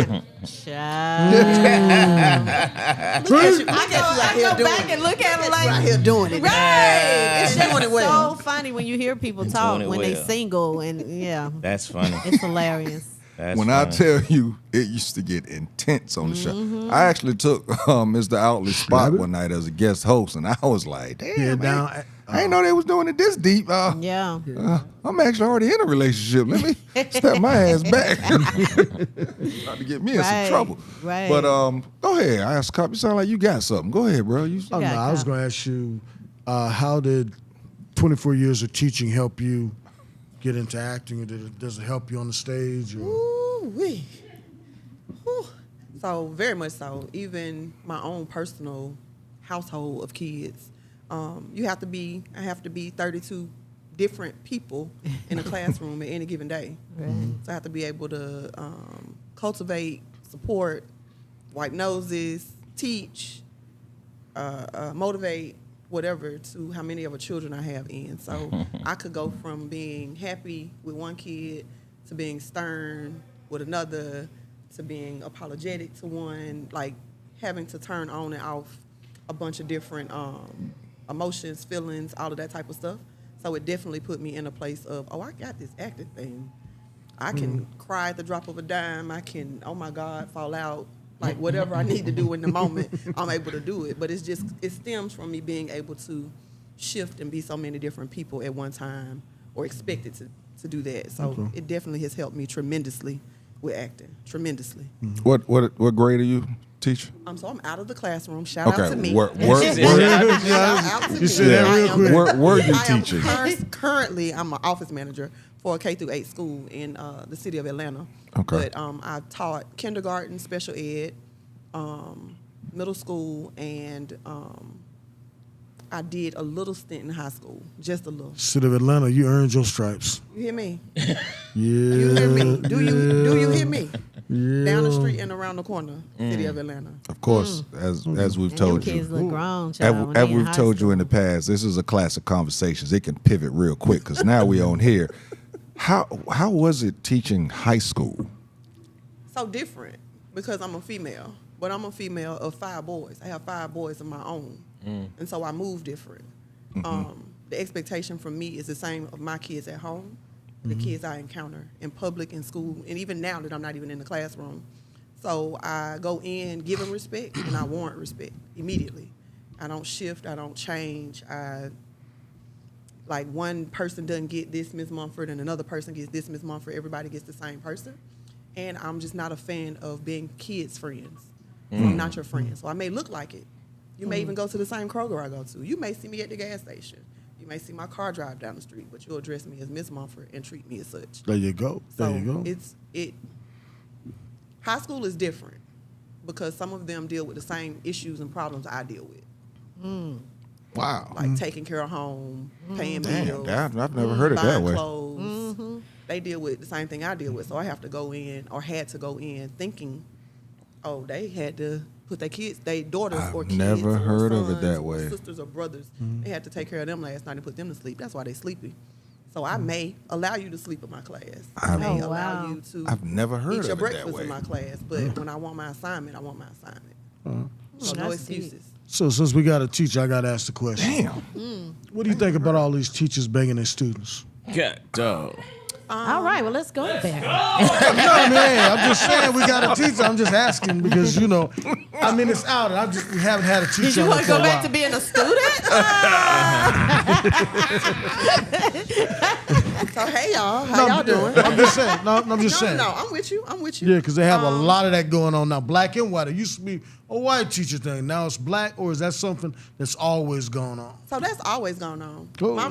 child. I go back and look at him like right here doing it. right. It's And doing just it well. so funny when you hear people And talk doing it when they well. single, and yeah, That's funny. it's hilarious. That's When I funny. tell you, it used to get intense on the Mm-hmm. show. I actually took Mr. Outley's spot one night as a guest host, and I was like, damn, Yeah, man, down. I didn't know they was doing it this deep. Yeah. I'm actually already in a relationship. Let me step my ass back. Not to get me in some Right, trouble. right. But go ahead. I asked Cop. You sound like you got something. Go ahead, bro. You Oh, no, Yeah, I was go. going to ask you, how did 24 years of teaching help you get into acting? Or does it help you on the stage? Or? Ooh-wee. Whew. So very much so. Even my own personal household of kids, I have to be 32 different people in a classroom at any given day. Right. So I have to be able to cultivate, support, wipe noses, teach, motivate, whatever, to how many of the children I have in. So I could go from being happy with one kid to being stern with another to being apologetic to one, like having to turn on and off a bunch of different emotions, feelings, all of that type of stuff. So it definitely put me in a place of, oh, I got this acting thing. I can cry at the drop of a dime. I can, oh my God, fall out. Like whatever I need to do in the moment, I'm able to do it. But it stems from me being able to shift and be so many different people at one time, or expected to do that. So it definitely has helped me tremendously with acting, tremendously. What grade are you teaching? So I'm out of the classroom. Shout out to me. Where Shout out to You me. said that I real am- quick. where were you I am teaching? currently, I'm an office manager for a K-8 school in the city of Atlanta. Okay. But I taught kindergarten, special ed, middle school, and I did a little stint in high school, just a little. City of Atlanta, you earned your stripes. You hear me? Yeah. You hear me? Do you hear me? Yeah. Down the street and around the corner, city of Atlanta. Of course, as we've And them told kids you. look grown, child, when As they in we've high told you school. in the past, this is a classic conversations. It can pivot real quick because now we on here. How was it teaching high school? So different because I'm a female, but I'm a female of 5 boys. I have 5 boys of my own, and so I move different. The expectation from me is the same of my kids at home, the kids I encounter in public, in school, and even now that I'm not even in the classroom. So I go in, give them respect, and I warrant respect immediately. I don't shift, I don't change. Like one person doesn't get this Miss Montford and another person gets this Miss Montford, everybody gets the same person. And I'm just not a fan of being kids' friends. So I'm not your friend. So I may look like it. You may even go to the same Kroger I go to. You may see me at the gas station. You may see my car drive down the street, but you'll address me as Miss Montford and treat me as such. There you go. So There you go. high school is different because some of them deal with the same issues and problems I deal with. Wow. Like taking care of home, paying Damn, bills. I've never heard it that buying way. clothes. They deal with the same thing I deal with. So I have to go in, or had to go in, thinking, oh, they had to put their kids, their daughters I've or kids never or heard of it sons that or way. sisters or brothers. They had to take care of them last night and put them to sleep. That's why they sleepy. So I may allow you to sleep in my class. I may Oh, allow wow. you to I've never heard eat of your it that breakfast way. in my class. But when I want my assignment, I want my assignment. So no That's deep. excuses. So since we got a teacher, I got to ask the question. Damn. What do you think about all these teachers banging their students? God, dog. All right, well, let's go there. No, man, I'm just saying we got a teacher. I'm just asking because, I mean, it's out. We haven't had a teacher Did you on want it to for a go back while. to being a student? So hey y'all, how y'all doing? I'm just saying. No, I'm just saying. No, I'm with you. I'm with you. Yeah, because they have a lot of that going on now, black and white. It used to be a white teacher thing. Now it's black, or is that something that's always going on? So that's always gone on. Cool. My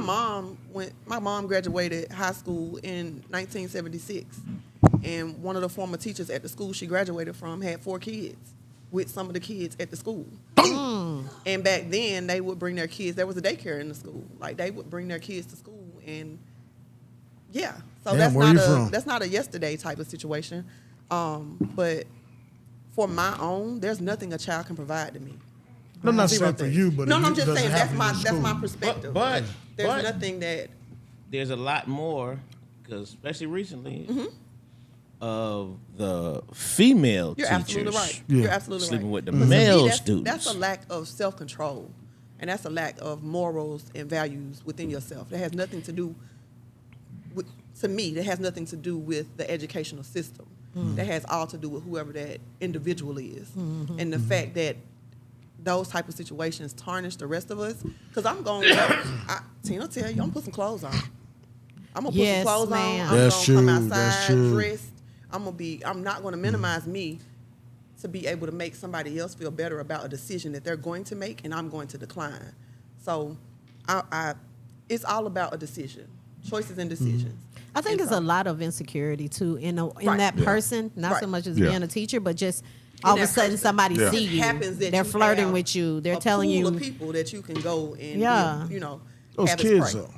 mom graduated high school in 1976, and one of the former teachers at the school she graduated from had 4 kids with some of the kids at the school. And back then, they would bring their kids. There was a daycare in the school. Like, they would bring their kids to school, and yeah. So that's not a yesterday type of situation. But for my own, there's nothing a child can provide to me. I'm not saying for you, but I'm just doesn't saying happen that's in my school. perspective. But there's nothing that there's a lot more, because especially recently, of the female you're teachers absolutely right. Yeah. You're absolutely sleeping right. with the But to me, male students. That's a lack of self-control, and that's a lack of morals and values within yourself. That has nothing to do with, to me, that has nothing to do with the educational system. That has all to do with whoever that individual is, and the fact that those type of situations tarnish the rest of us. Because I'm going, Tina tell you, I'm gonna put some clothes on. I'm gonna put some clothes ma'am. on. I'm That's gonna come true. That's outside true. dressed. I'm not gonna minimize me to be able to make somebody else feel better about a decision that they're going to make, and I'm going to decline. So, it's all about a decision, choices and decisions. I think it's a lot of insecurity too in that person, not so much as being a teacher, but just all of a sudden somebody see you, they're flirting with you, they're telling you of people that you can go and Those have kids as prey. though.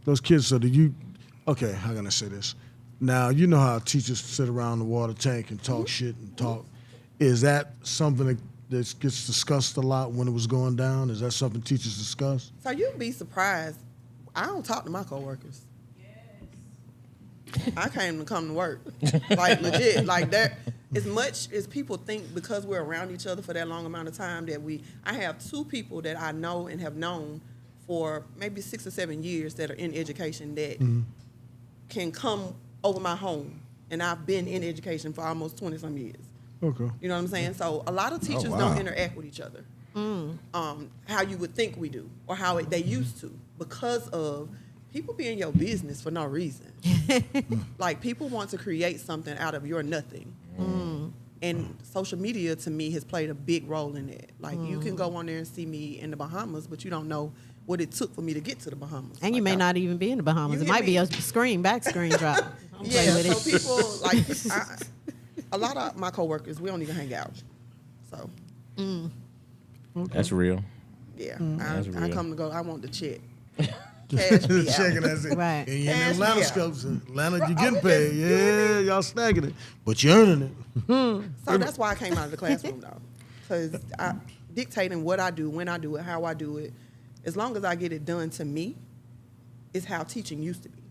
Those kids. So do you? Okay, how can I say this? Now you know how teachers sit around the water tank and talk shit and talk. Is that something that gets discussed a lot when it was going down? Is that something teachers discuss? So you'd be surprised. I don't talk to my coworkers. I came to come to work, like legit, like that. As much as people think, because we're around each other for that long amount of time, that I have 2 people that I know and have known for maybe 6 or 7 years that are in education that can come over my home, and I've been in education for almost 20-some years. Okay. You know what I'm saying? So a lot of teachers don't interact with each other, how you would think we do, or how they used to, because of people be in your business for no reason. Like, people want to create something out of your nothing. And social media, to me, has played a big role in that. Like, you can go on there and see me in the Bahamas, but you don't know what it took for me to get to the Bahamas. and you may not even be in the Bahamas. It might be a back screen drop. I'm Yeah, playing with so it. people, like, a lot of my coworkers, we don't even hang out. So, That's real. yeah, That's I real. come to go, I want the check. Cash me out. Checking that's it. Right. And you in Cash Atlanta me out. scopes. Atlanta, you getting paid. Yeah, y'all snagging it. But you earning it. So that's why I came out of the classroom, though. Because dictating what I do, when I do it, how I do it, as long as I get it done to me, is how teaching used to be.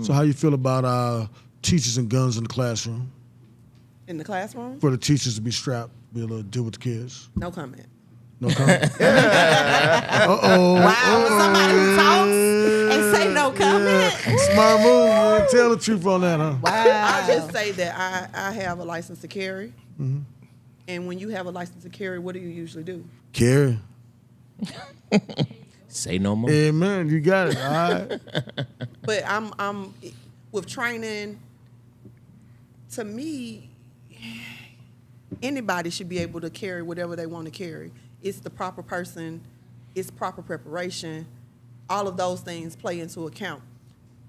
So how you feel about teachers and guns in the classroom? In the classroom, For the teachers to be strapped, be able to deal with the kids? no comment. No comment? Uh-oh. Wow, with somebody who talks and say no comment. Smart move, man. Tell the truth on that, huh? I just say that I have a license to carry. And when you have a license to carry, what do you usually do? Carry. Say no more. Amen. You got it. All right. But I'm with training. To me, anybody should be able to carry whatever they want to carry. It's the proper person. It's proper preparation. All of those things play into account.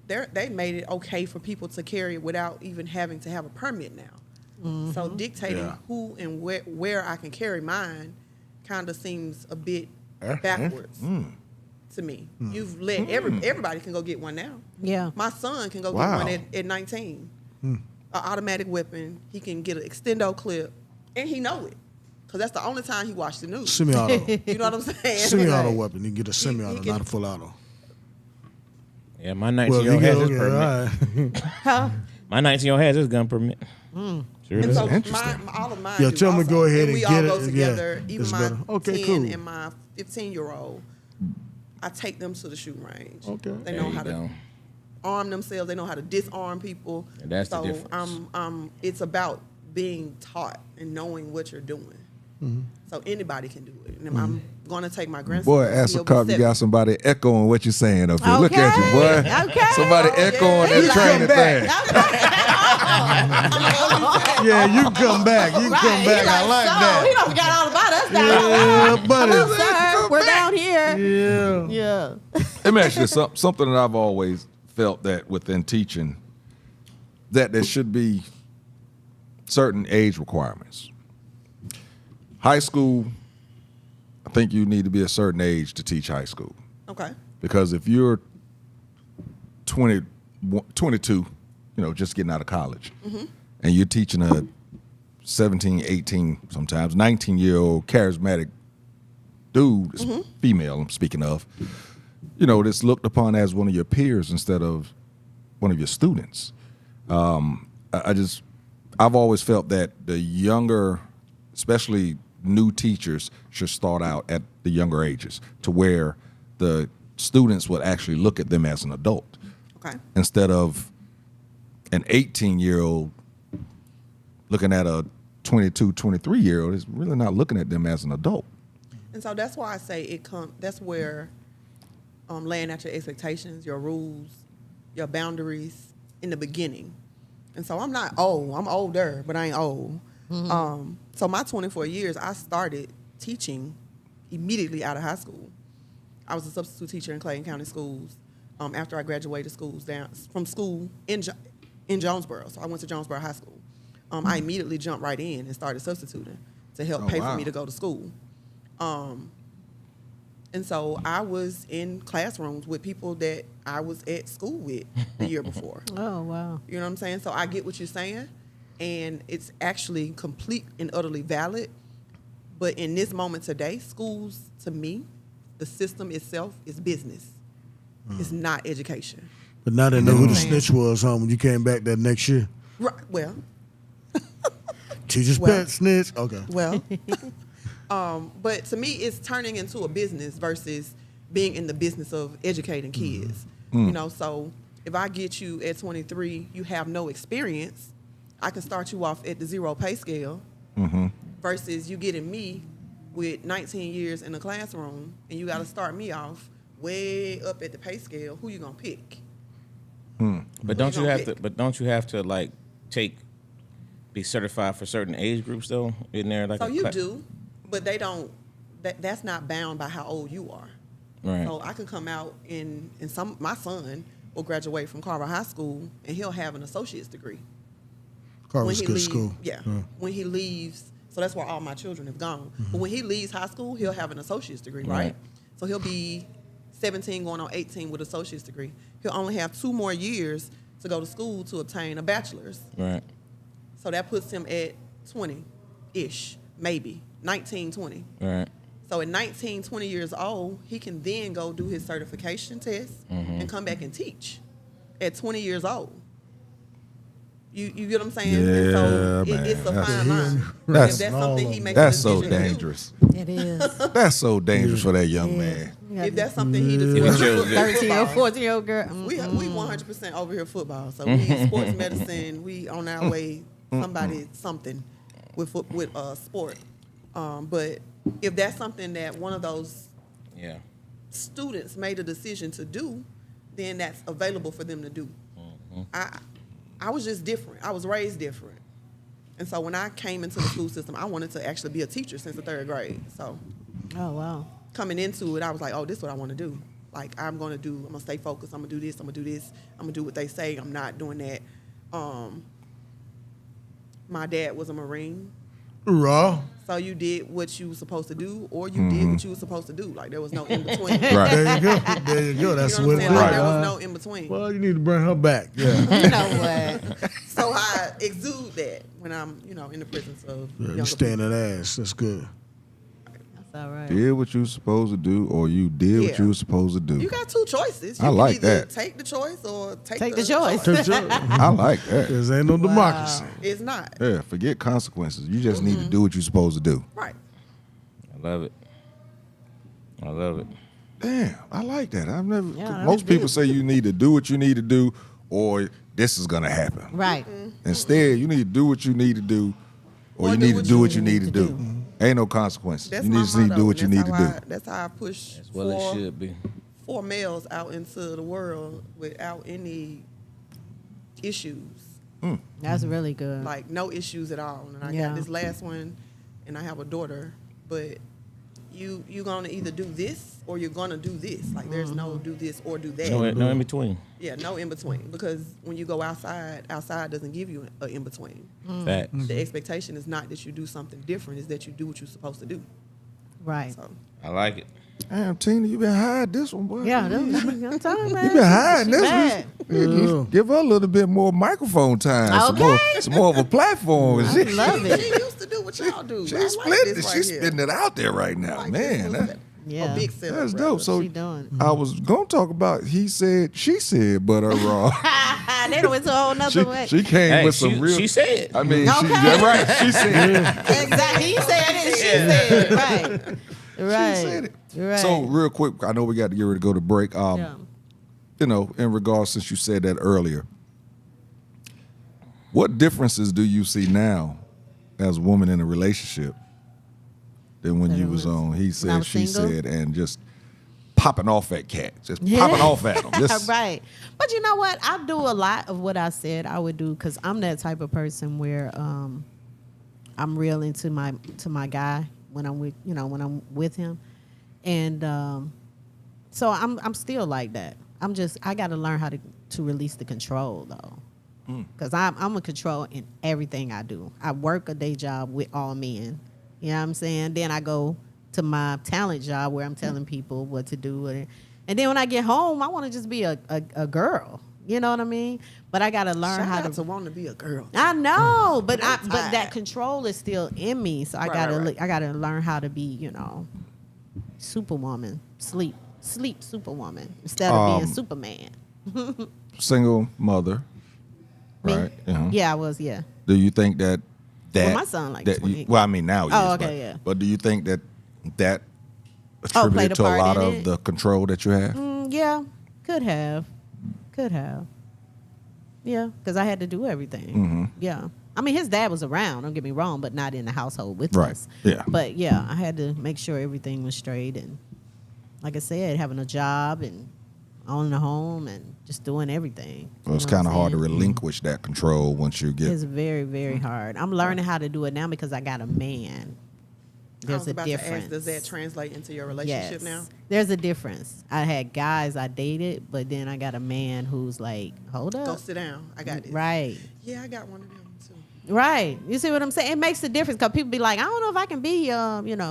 They made it okay for people to carry it without even having to have a permit now. So dictating who and where I can carry mine kind of seems a bit backwards to me. You've let everybody can go get one now. Yeah. My son can go Wow. get one at 19. An automatic weapon. He can get an extendo clip, and he know it. Because that's the only time he watched the news. Semi-auto. You know what I'm saying? Semi-auto weapon. You can get a semi-auto, he can- not a full auto. Yeah, my Well, 19-year-old you has get his permit. all right. My 19-year-old has his gun permit. Sure And does. so Interesting. all of mine Yeah, do tell 'em to also. go ahead and we get all it. go Yeah, together. Even it's my better. Okay, 10 cool. and my 15-year-old, I take them to the shooting range. Okay. They There know you how to go. arm themselves. They know how to disarm people. And that's the so difference. it's about being taught and knowing what you're doing. So anybody can do it. And I'm going to take my grandson. Boy, he'll ask a be cop, you 7. got somebody echoing what you're saying up here. Look at you, boy. Okay. Somebody echoing that training thing. Yeah, you can come back. You can come back. I like He that. don't forgot all about us now. Yeah, Hello, buddy. sir. We're down here. Yeah. Yeah. Let me ask you something that I've always felt that within teaching, that there should be certain age requirements. High school, I think you need to be a certain age to teach high school. Okay. Because if you're 22, just getting out of college, and you're teaching a 17, 18, sometimes 19-year-old charismatic dude, female I'm speaking of, that's looked upon as one of your peers instead of one of your students. I've always felt that the younger, especially new teachers, should start out at the younger ages to where the students would actually look at them as an adult. Okay. Instead of an 18-year-old looking at a 22, 23-year-old, is really not looking at them as an adult. And so that's why I say that's where laying out your expectations, your rules, your boundaries in the beginning. And so I'm not old. I'm older, but I ain't old. So my 24 years, I started teaching immediately out of high school. I was a substitute teacher in Clayton County schools after I graduated from school in Jonesboro. So I went to Jonesboro High School. I immediately jumped right in and started substituting to help pay for me to go to school. And so I was in classrooms with people that I was at school with the year before. Oh, wow. You know what I'm saying? So I get what you're saying, and it's actually complete and utterly valid. But in this moment today, schools, to me, the system itself is business. It's not education. But now they know who the snitch was, when you came back that next year. Right. Well. Teacher's pet snitch. Okay. Well. But to me, it's turning into a business versus being in the business of educating kids. So if I get you at 23, you have no experience, I can start you off at the 0 pay scale versus you getting me with 19 years in the classroom and you got to start me off way up at the pay scale. Who you gonna pick? But don't you have to like be certified for certain age groups though? In there, like so you do. But they don't. That's not bound by how old you are. Right. So I can come out my son will graduate from Carver High School and he'll have an associate's degree. Carver's good school. Yeah. When he leaves, so that's where all my children have gone. But when he leaves high school, he'll have an associate's degree, right? So he'll be 17 going on 18 with an associate's degree. He'll only have 2 more years to go to school to obtain a bachelor's. Right. So that puts him at 20-ish, maybe. 19, 20. Right. So at 19, 20 years old, he can then go do his certification test and come back and teach at 20 years old. You get what I'm saying? Yeah, and so man. it's a fine line. That's If that's something he makes That's a so decision to do. dangerous. It is. That's so dangerous for that young man. If that's something he decides to do, 13 or 14-year-old girl. we 100% over here football. So we sports medicine. We on our way something with sport. But if that's something that one of those students made a decision to do, then that's available for them to do. I was just different. I was raised different. And so when I came into the school system, I wanted to actually be a teacher since the 3rd grade. So Oh, wow. coming into it, I was like, oh, this is what I want to do. Like, I'm going to stay focused. I'm going to do this. I'm going to do this. I'm going to do what they say. I'm not doing that. My dad was a Marine. Raw. So you did what you were supposed to do, or you did what you were supposed to do. Like, there was no in between. Right. There you go. There you go. That's You know what what it I'm is. saying? Like, there was no in between. Well, you need to bring her back. Yeah. You know what? So I exude that when I'm, in the presence of You younger stand people. that ass. That's good. That's all right. Did what you were supposed to do, or you did what Yeah. you were supposed to do. You got 2 choices. You I can like either that. take the choice or take the choice. I like that. Because ain't no democracy. It's not. Yeah, forget consequences. You just need to do what you're supposed to do. Right. I love it. I love it. Damn, I like that. I've never. Yeah, most that's people good. say you need to do what you need to do, or this is gonna happen. Right. Instead, you need to do what you need to do, or you need to do what you need to do. Ain't no consequences. That's You my just need to do motto. what you need to do. That's how I push As well it should be. 4 males out into the world without any issues. That's really good. Like, no issues at all. And I Yeah. got this last one, and I have a daughter, but you're gonna either do this or you're gonna do this. Like there's no do this or do that. No in between. Yeah, no in between. Because when you go outside doesn't give you an in between. Facts. The expectation is not that you do something different; is that you do what you're supposed to do. Right. So I like it. Damn, Tina, you been hiding this one, boy. Yeah, I'm telling you, You been hiding this bad. one. Give her a little bit more microphone time. Okay. Some more of a platform. I love she it. used to do what y'all do. She's I like splitting this it. right She's here. spitting it out there right I now, like man. this. Yeah. A big seller. That's brother. dope. So She doing. I was gonna talk about he said, she said, but raw. They done went to a whole nother way. she came Hey, with some real. she said. I mean, Okay. yeah, right. She said. Exactly. He said it. She said it. Right. Right. She said it. Right. So real quick, I know we got to get ready to go to break. Yeah. You know, in regards, since you said that earlier, what differences do you see now as a woman in a relationship than when you was on he when I said, was she single? said, and just popping off at cats, just popping off at them? Just, Right. But you know what? I do a lot of what I said I would do because I'm that type of person where I'm real into my guy when I'm with him, and so I'm still like that. I got to learn how to release the control though, because I'm a control in everything I do. I work a day job with all men. You know what I'm saying? Then I go to my talent job where I'm telling people what to do. And then when I get home, I want to just be a girl. You know what I mean? But I got to learn how Shout out to want to be a girl. I know, but I'm but that tired. control is still in me. So I gotta learn how to be, superwoman, sleep superwoman instead of being Superman. single mother, Me? right? Uh-huh. Yeah, I was. Yeah. Do you think that Well, my son like 20. well, I mean now he Oh, is, okay, but, yeah. but do you think that played attributed a to a part lot in of it? the control that you have? Yeah, could have. Yeah, because I had to do everything. Mm-hmm. Yeah. I mean, his dad was around, don't get me wrong, but not in the household with Right, us. yeah. But yeah, I had to make sure everything was straight. And like I said, having a job and owning a home and just doing everything. Well, it's You know kind of what I'm hard to saying? relinquish that control once you get. It's very, very hard. I'm learning how to do it now because I got a man. I was There's a about difference. to ask, does that translate into your relationship now? There's a difference. I had guys I dated, but then I got a man who's like, hold up. Go sit down. I got this. Right. Yeah, I got one of them too. Right. You see what I'm saying? It makes a difference because people be like, I don't know if I can be,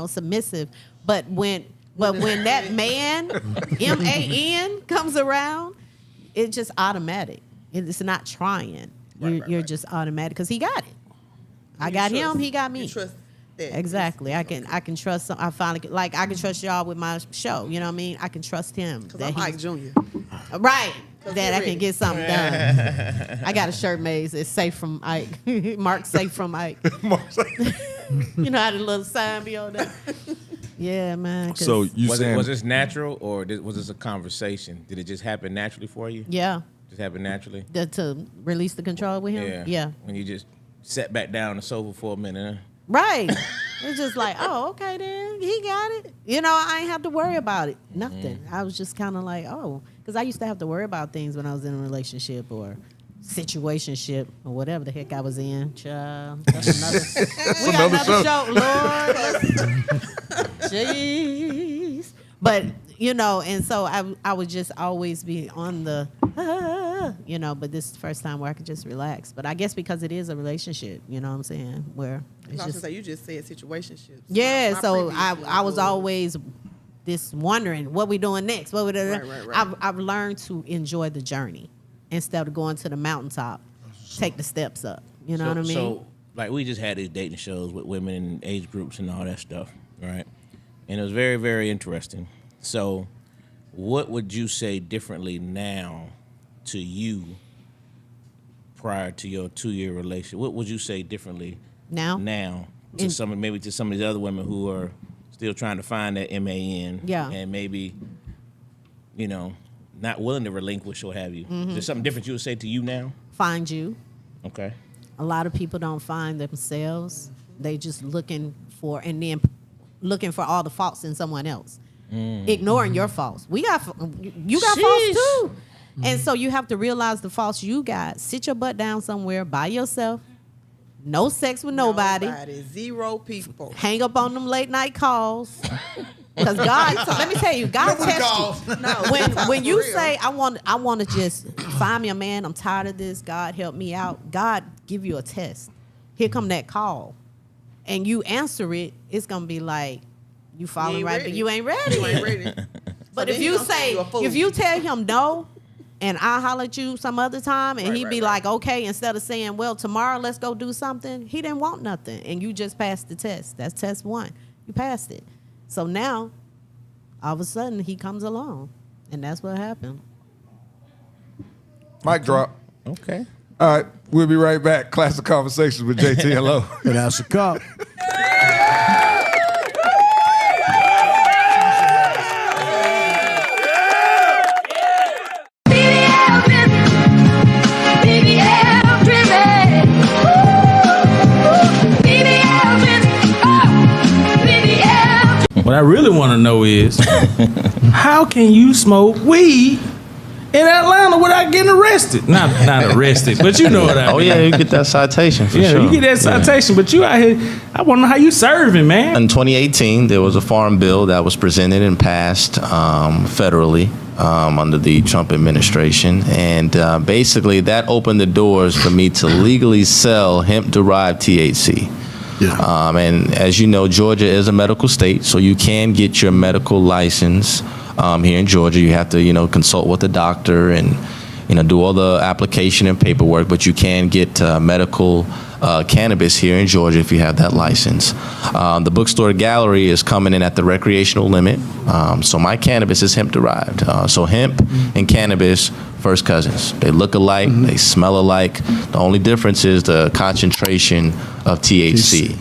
submissive. But when that man, MAN, comes around, it's just automatic. It's not trying. You're just automatic because he got it. I got him. He got me. You trust that. Exactly. I can trust some. I finally I can trust y'all with my show. You know what I mean? I can trust him. Because I'm Mike Jr. Right. 'Cause That you're I can ready. get something done. I got a shirt made. It's safe from Ike. Mark safe from Ike. You know how the little sign be on there? Yeah, man. 'cause- So you saying Was this natural or was this a conversation? Did it just happen naturally for you? yeah, Just happen naturally? to release the control with him. Yeah. When you just sat back down on the sofa for a minute. Huh? Right. It's just like, oh, okay, then he got it. I ain't have to worry about it. Nothing. I was just kind of like, oh, because I used to have to worry about things when I was in a relationship or situationship or whatever the heck I was in. Child, that's we got another show, Lord. Jeez. But and so I would just always be on the, but this is the first time where I could just relax. But I guess because it is a relationship, you know what I'm saying, where I it's was just say you just said situationships. yeah. My So previous one I was always this wondering what we doing next. What we doing? Right. I've learned to enjoy the journey instead of going to the mountaintop. Take the steps up. You know what I mean? So, like, we just had these dating shows with women in age groups and all that stuff, right? And it was very, very interesting. So, what would you say differently now to you prior to your 2-year relationship? What would you say differently now to some of these other women who are still trying to find that MAN, Yeah. and maybe not willing to relinquish or have you? Is there something different you would say to you now? find you. Okay. A lot of people don't find themselves. They just looking for all the faults in someone else, ignoring your faults. You got faults too, and so you have to realize the faults you got. Sit your butt down somewhere by yourself. No sex with nobody. Zero people. Hang up on them late night calls. Because God, let me tell you, God tests you. No, When you say, I want to just find me a man, I'm tired of this, God help me out, God give you a test. Here come that call. And you answer it, it's going to be like, you falling right, but you ain't ready. You ain't ready. But So if you say, if you tell him no, and I'll holler at you some other time, and he'd be like, okay, instead of saying, well, tomorrow let's go do something, he didn't want nothing. And you just passed the test. That's test 1. You passed it. So now, all of a sudden, he comes along. And that's what happened. Mic drop. Okay. All right, we'll be right back. Classic Conversations with JT and Lo. And that's a cop. What I really want to know is, how can you smoke weed in Atlanta without getting arrested? Not arrested, but you know what I mean. Oh yeah, you get that citation for Yeah, sure. you get that citation, but you out here, I want to know how you serving, man. In 2018, there was a farm bill that was presented and passed federally under the Trump administration. And basically, that opened the doors for me to legally sell hemp-derived THC. Yeah. And as you know, Georgia is a medical state, so you can get your medical license here in Georgia. You have to, consult with the doctor and, do all the application and paperwork, but you can get medical cannabis here in Georgia if you have that license. The bookstore gallery is coming in at the recreational limit, so my cannabis is hemp-derived. So hemp and cannabis, first cousins. They look alike, they smell alike. The only difference is the concentration of THC.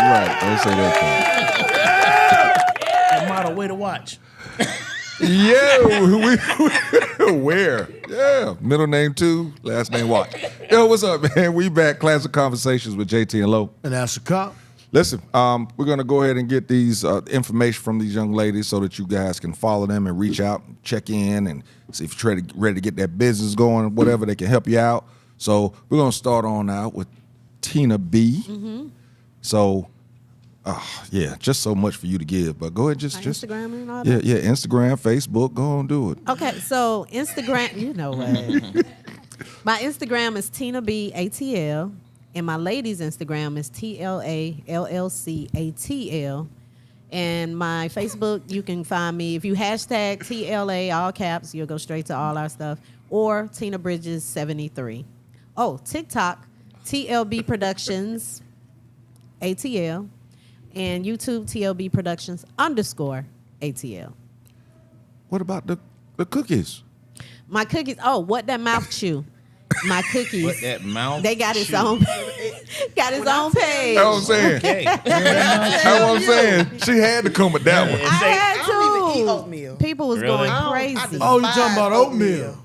Right, don't say that A model way to watch. Yeah, where? Yeah, middle name 2, last name Watch. Yo, what's up, man? We back, Classic Conversations with JT and Lo. And that's a cop. Listen, we're gonna go ahead and get these information from these young ladies so that you guys can follow them and reach out, and check in, and see if you're ready to get that business going, whatever they can help you out. So we're gonna start on out with Tina B. Mm-hmm. So, yeah, just so much for you to give, but go ahead, just Instagram and all that? Yeah, Instagram, Facebook, go on, do it. Okay, so Instagram, you know what? My Instagram is Tina B ATL, and my lady's Instagram is TLALLCATL. And my Facebook, you can find me if you hashtag TLA all caps, you'll go straight to all our stuff, or Tina Bridges 73. Oh, TikTok, TLB Productions ATL, and YouTube TLB Productions _ATL. What about the cookies? My cookies. Oh, what that mouth chew? My cookies. What that mouth? They got its own. Got its own page. That's what I'm saying. Okay. That's what I'm saying. She had to come with that one. I had to. eat oatmeal. People was Really? going I crazy. Oh, you talking about oatmeal?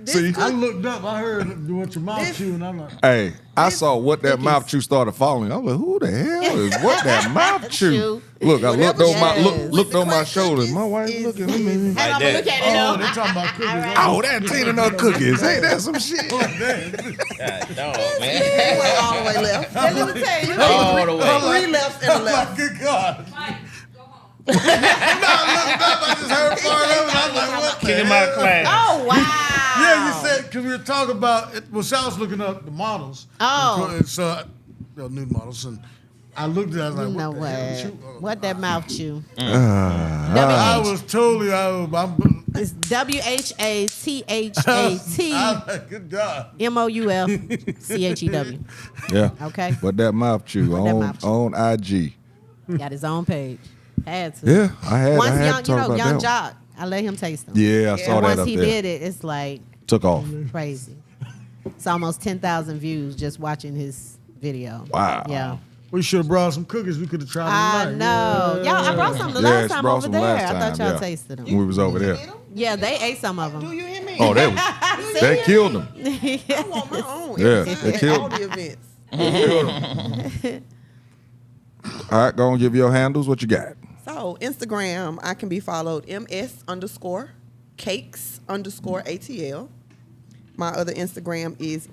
See, I looked up. I heard what your mouth This- chewing. I'm like, hey, I saw what that cookies. mouth chew started following. I was like, who the hell is what that mouth chew? Chew. Look, I looked Whatever on my she look, is. looked The on my crack shoulders. My cookies wife is- looking at me. Hey, Like I'ma that. look at it oh, though. they talking about cookies. All right. Oh, that Tina Nut cookies. Ain't that some shit? God, dog, man. He went all the way left. Let me tell you. All the way. 3 lefts and a left. Good God. I just heard part of it. I was like, what? Kick him out of class. Oh wow. Yeah, you said because we were talking about. Well, I was looking up the models. Oh. So new models, and I looked at. it, I was like, No what the hell? way. Shoot. What that mouth chew? I was totally. It's WHATHAT Good God. MOUFCHEW. Yeah. Okay. But that mouth chew What that on mouth chew. on IG. Got his own page. Had to. Yeah, I had Once to young, talk about young that. Jock, I let him taste them. Yeah, I saw And that once up he there. did it, it's like Took off. crazy. It's almost 10,000 views just watching his video. Wow. Yeah. We should have brought some cookies. We could have tried them I tonight. know. Y'all, I brought some the Yeah, last she time brought over some there. last I thought time, y'all yeah. tasted them. When we was over there. Yeah, they ate some of them. Do you hear me? Oh, they killed them. I want my own. Yeah, every they time killed at all the events. All right, go and give your handles. What you got? So Instagram, I can be followed ms_cakes_ATL. My other Instagram is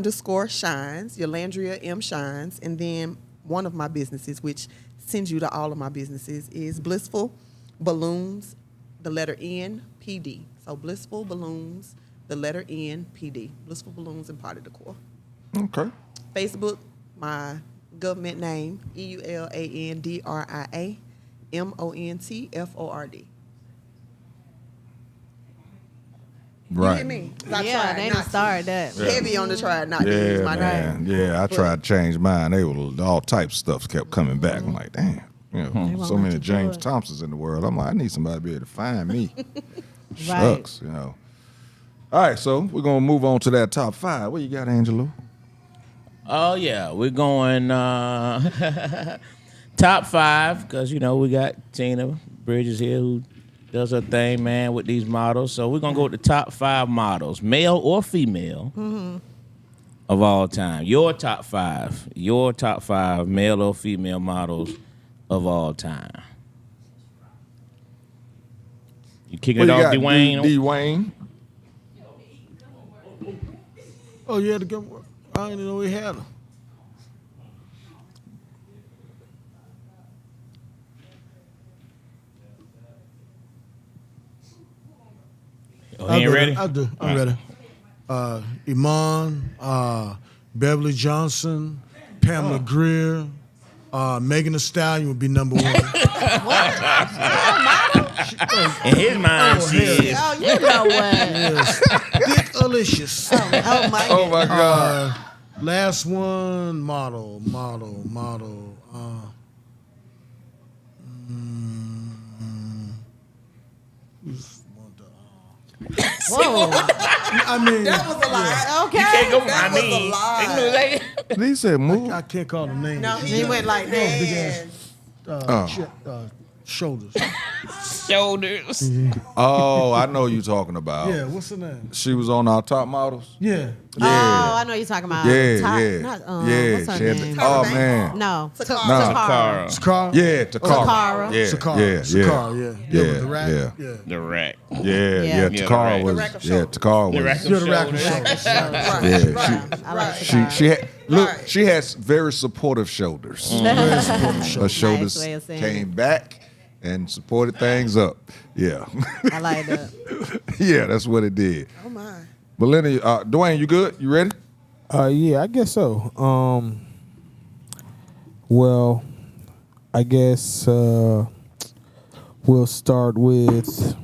EULANDRIA_shines, Eulandria M Shines. And then one of my businesses, which sends you to all of my businesses, is Blissful Balloons, the letter N, PD. So Blissful Balloons, the letter N, PD. Blissful Balloons and Party Decor. Okay. Facebook, my government name, EULANDRIA MONTFORD. Right. You hear me? 'Cause I Yeah, tried they not done to. started that. Heavy on the try not to use Yeah, my man. name. Yeah, I tried to change mine. They were all types of stuff kept coming back. I'm like, damn. You know, won't so let many you do James it. Thompsons in the world. I'm like, I need somebody to be able to find me. Right. Shucks, you know. All right, so we're gonna move on to that top 5. What you got, Angelo? Oh yeah, we're going top 5 because you know we got Tina Bridges here who does her thing, man, with these models. So we're gonna go with the top 5 models, male or female, of all time. Your top 5 male or female models of all time. You kicking it off, Dwayne? Dwayne. Oh, you had to go. I didn't know we had them. Oh, he ain't ready? I do. I'm All ready. Iman, Beverly Johnson, Pamela Greer, Megan Thee Stallion would be number 1. In his mind, she is. Oh, you know what? Yes. Dick Alicious. Oh my Oh my God. Last one, model. Whoa. I mean, That was a lie. Okay. You can't go from, That I was a mean, lie. you know, like, He said move. I can't call them names. No, he went like that. Shoulders. shoulders. Oh, I know you talking about. Yeah, what's her name? She was on our top models. Yeah. Oh, I know you're talking about. Yeah, Top- yeah, Not, yeah. What's her She had name? the- oh man. No. Takara. No. Takara. Sakara. Yeah, Takara. Takara. Yeah, Sakara. yeah, Sakara, yeah. yeah, with the rack. yeah. Yeah. The rack. Yeah, Yeah. yeah. the Takara rack. was. The rack of Yeah, shoulders. Takara The was. rack of Yeah, the rack of shoulders. shoulders. Right, Yeah, right, I like right. Takara. She had look. Right. She has very supportive shoulders. Very supportive show. Her shoulders way of saying came back and supported things up. Yeah, I like that. yeah. That's what it did. Oh my. Melanie, Dwayne, you good? You ready? Yeah, I guess so. Well, I guess we'll start with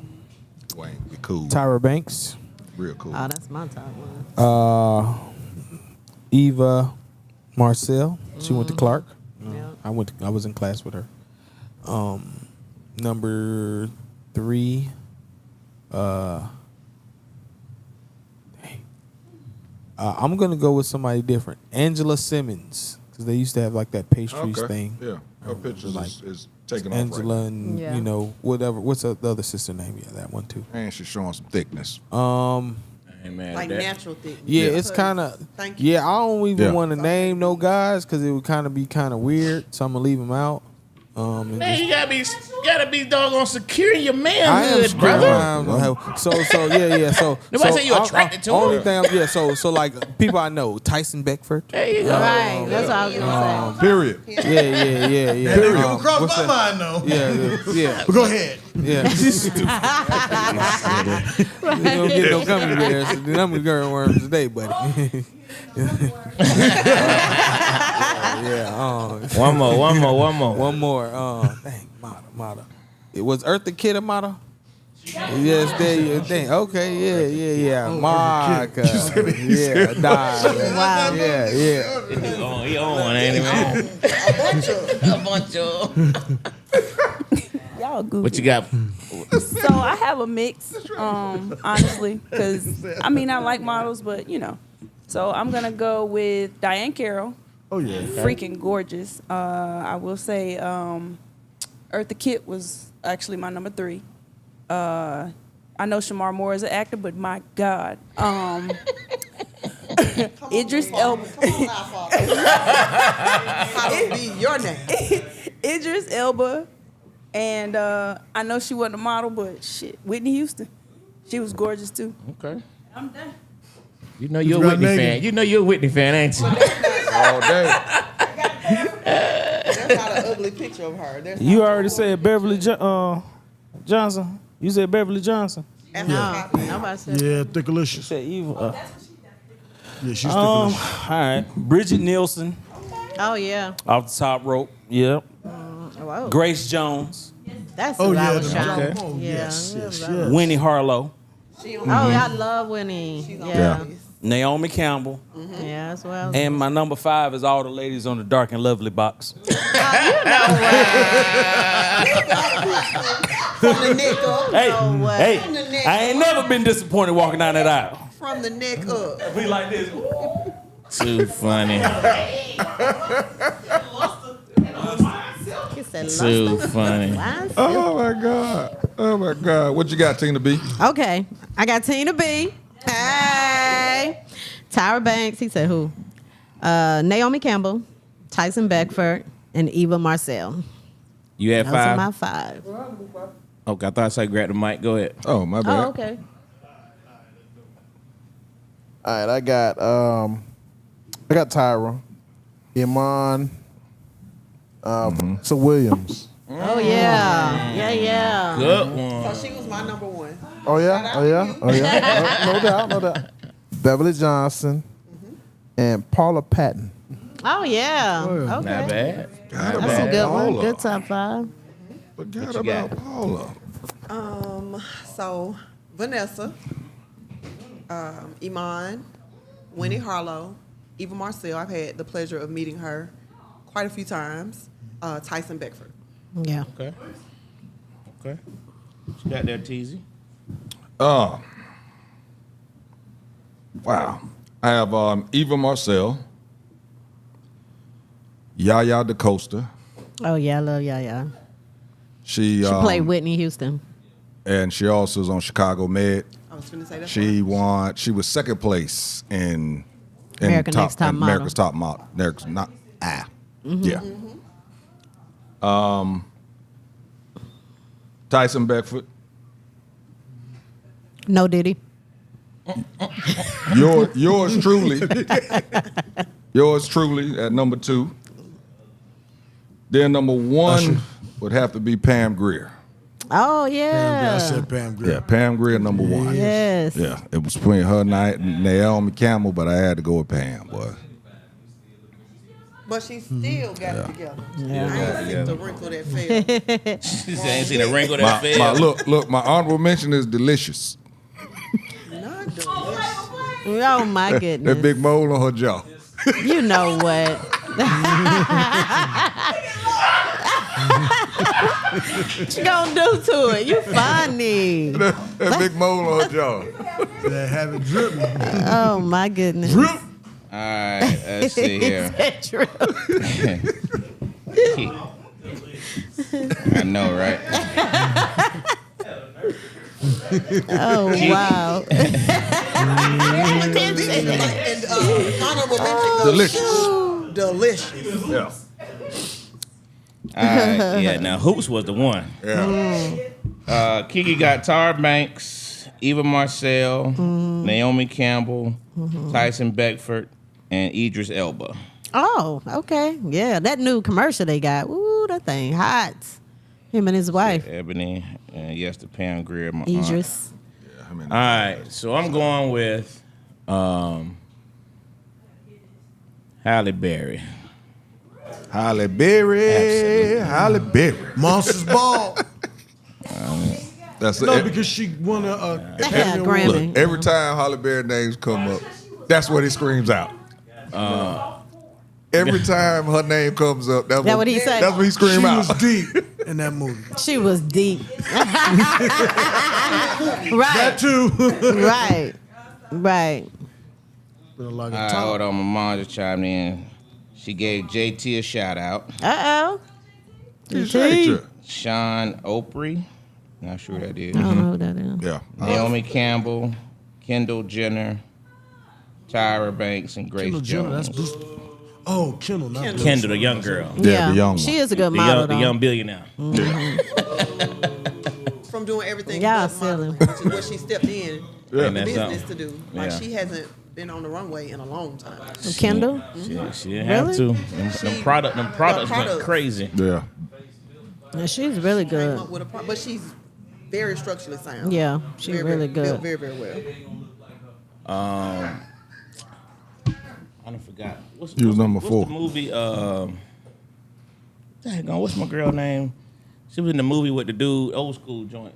Dwayne, be cool. Tyra Banks, Real cool. Oh, that's my top one. Eva Marcel. She went to Clark. Yeah. I was in class with her. Number 3. I'm gonna go with somebody different. Angela Simmons. because they used to have like that pastries Okay. thing. Yeah, her pictures like is taking off Angela right and Yeah. you know whatever. What's the other sister name? Yeah, that one too. now. And she's showing some thickness. Ain't mad Like at that. natural thickness. Yeah, it's Because- kind of. Thank you. Yeah, I don't even Yeah. want to name no guys because it would kind of be kind of weird. So I'm gonna leave them out. And Man, just- you gotta be doggone securing your I am manhood, screwed brother. around. So yeah. So Nobody so said you're attracted to only her. thing, so like people I know, Tyson Beckford. There you go. Right. That's what I was gonna Period. Yeah. That didn't come across what's my that? mind though. Yeah. But go ahead. Yeah. You don't get no gummy bears. The gummy girl worms today, buddy. One more. One more. Dang, Mata. It was Earth the Kid or Mata? Yes, there you dang. Okay, yeah. Marka. Yeah, die. Wow. Yeah. He on one, ain't he, man? A bunch of. Y'all goofy. What you got? So I have a mix, honestly, because I mean I like models, but you know. So I'm gonna go with Diane Carroll. Oh yeah. Freaking gorgeous. I will say Eartha Kitt was actually my number 3. I know Shamar Moore is an actor, but my God. Idris Elba. How to be your name? Idris Elba. And I know she wasn't a model, but shit, Whitney Houston. She was gorgeous too. Okay. I'm done. You know you're a got Whitney Megan. fan. You know you're a Whitney fan, ain't you? All day. That's not an ugly picture of her. There's You not- already said Beverly Johnson. You said Beverly Johnson. That's say. not No, nobody said. Yeah, Thickalicious. Said evil. Yeah, she's All Thickalicious. right. Bridget Nielsen Oh yeah. off the top rope. Yep. Whoa. Grace Jones. That's Oh who I yeah, was the trying. John Paul. Yeah, Yes, yeah, yes, right. yes. Winnie Harlow. She on Oh yeah, I love Winnie. She's on Yeah. the list. Naomi Campbell. Yeah, that's what I was. And my number 5 is all the ladies on the Dark and Lovely box. From the neck up. Hey, way. hey, I ain't never been disappointed walking down that aisle. From the neck up. We like this. Too funny. He said, Too funny. "Lust." Oh my God. What you got, Tina B? Okay, I got Tina B. Hey, Tyra Banks. He said who? Naomi Campbell, Tyson Beckford, and Eva Marcel. You had Those are 5? my 5. Okay, I thought I said grab the mic. Go ahead. Oh, my bad. Oh, okay. All right, I got Tyra, Iman, so Williams. Oh yeah, yeah. Good one. So she was my number 1. Oh yeah. No doubt. Beverly Johnson and Paula Patton. Oh yeah. Okay. Not bad. That's a good one. Good top 5. Forgot you got? about Paula. So Vanessa, Iman, Winnie Harlow, Eva Marcel. I've had the pleasure of meeting her quite a few times. Tyson Beckford. Yeah. Okay. What you got there, Teasy? Wow. I have Eva Marcel, Yaya DaCosta. Oh yeah, I love Yaya. She She played Whitney Houston. and she also is on Chicago Med. I was going to say that. She was second place in America's Next Top Model. America's Top Model. America's not yeah. Tyson Beckford. No Diddy. Yours truly. Yours truly at number 2. Then number 1 would have to be Pam Grier. Oh I yeah. said Pam Grier. Yeah, Pam Grier number 1. Yes. Yeah, it was between her and Naomi Campbell, but I had to go with Pam, boy. But she still got it together. Yeah. I ain't seen the wrinkle that fell. She said, I ain't seen a wrinkle that My, fell. look, my honorable mention is delicious. Not delicious. Oh my That goodness. big mole on her jaw. You know what? What you gonna do to it? You funny. That big mole on her jaw. That have it dripping. Oh my goodness. All right, let's see here. True. I know, right? Oh wow. Honorable mention goes delicious. Yeah. All right, yeah. Now Hoops was the one. Yeah. Kiki got Tara Banks, Eva Marcel, Naomi Campbell, Tyson Beckford, and Idris Elba. Oh, okay. Yeah, that new commercial they got. Ooh, that thing hot. Him and his wife. Ebony, and yes, the Pam Grier. My aunt. Idris. All right, so I'm going with Halle Berry. Halle Berry. Halle Berry. Monsters Ball. That's No, it. because she won a Yeah, Grammy. Look, every time Halle Berry names come up, that's what he screams out. Every time her name comes up, that's That what he say? That's what he She screams out. was deep in that movie. She was deep. That Right. too. Right. Right. Been like All a right, top. hold on, my mom just chimed in. She gave JT a shout out. Uh-oh. Teacher. Sean Opry, not sure who that is. I don't know who that is. Yeah. Naomi Campbell, Kendall Jenner, Tyra Banks, and Grace Kendall Jenner, Jones. that's Bruce. Oh, Kendall, not Bruce. Kendall, the young girl. Yeah, the young one. She is a good The model, young, the though. young billionaire. From doing everything Y'all but modeling, silly. which is what she stepped in Yeah. the And that's business something. to do. Like Yeah. she hasn't been on the runway in a long time. Kendall? She didn't have to. Them products went products. crazy. Yeah. Yeah, she's really Came good. up with but she's very structurally sound. Yeah, she's very, really very, good. Very, very well. I done forgot. What's number 4. What's the movie? Daggone, what's my girl name? She was in the movie with the dude, old school joint.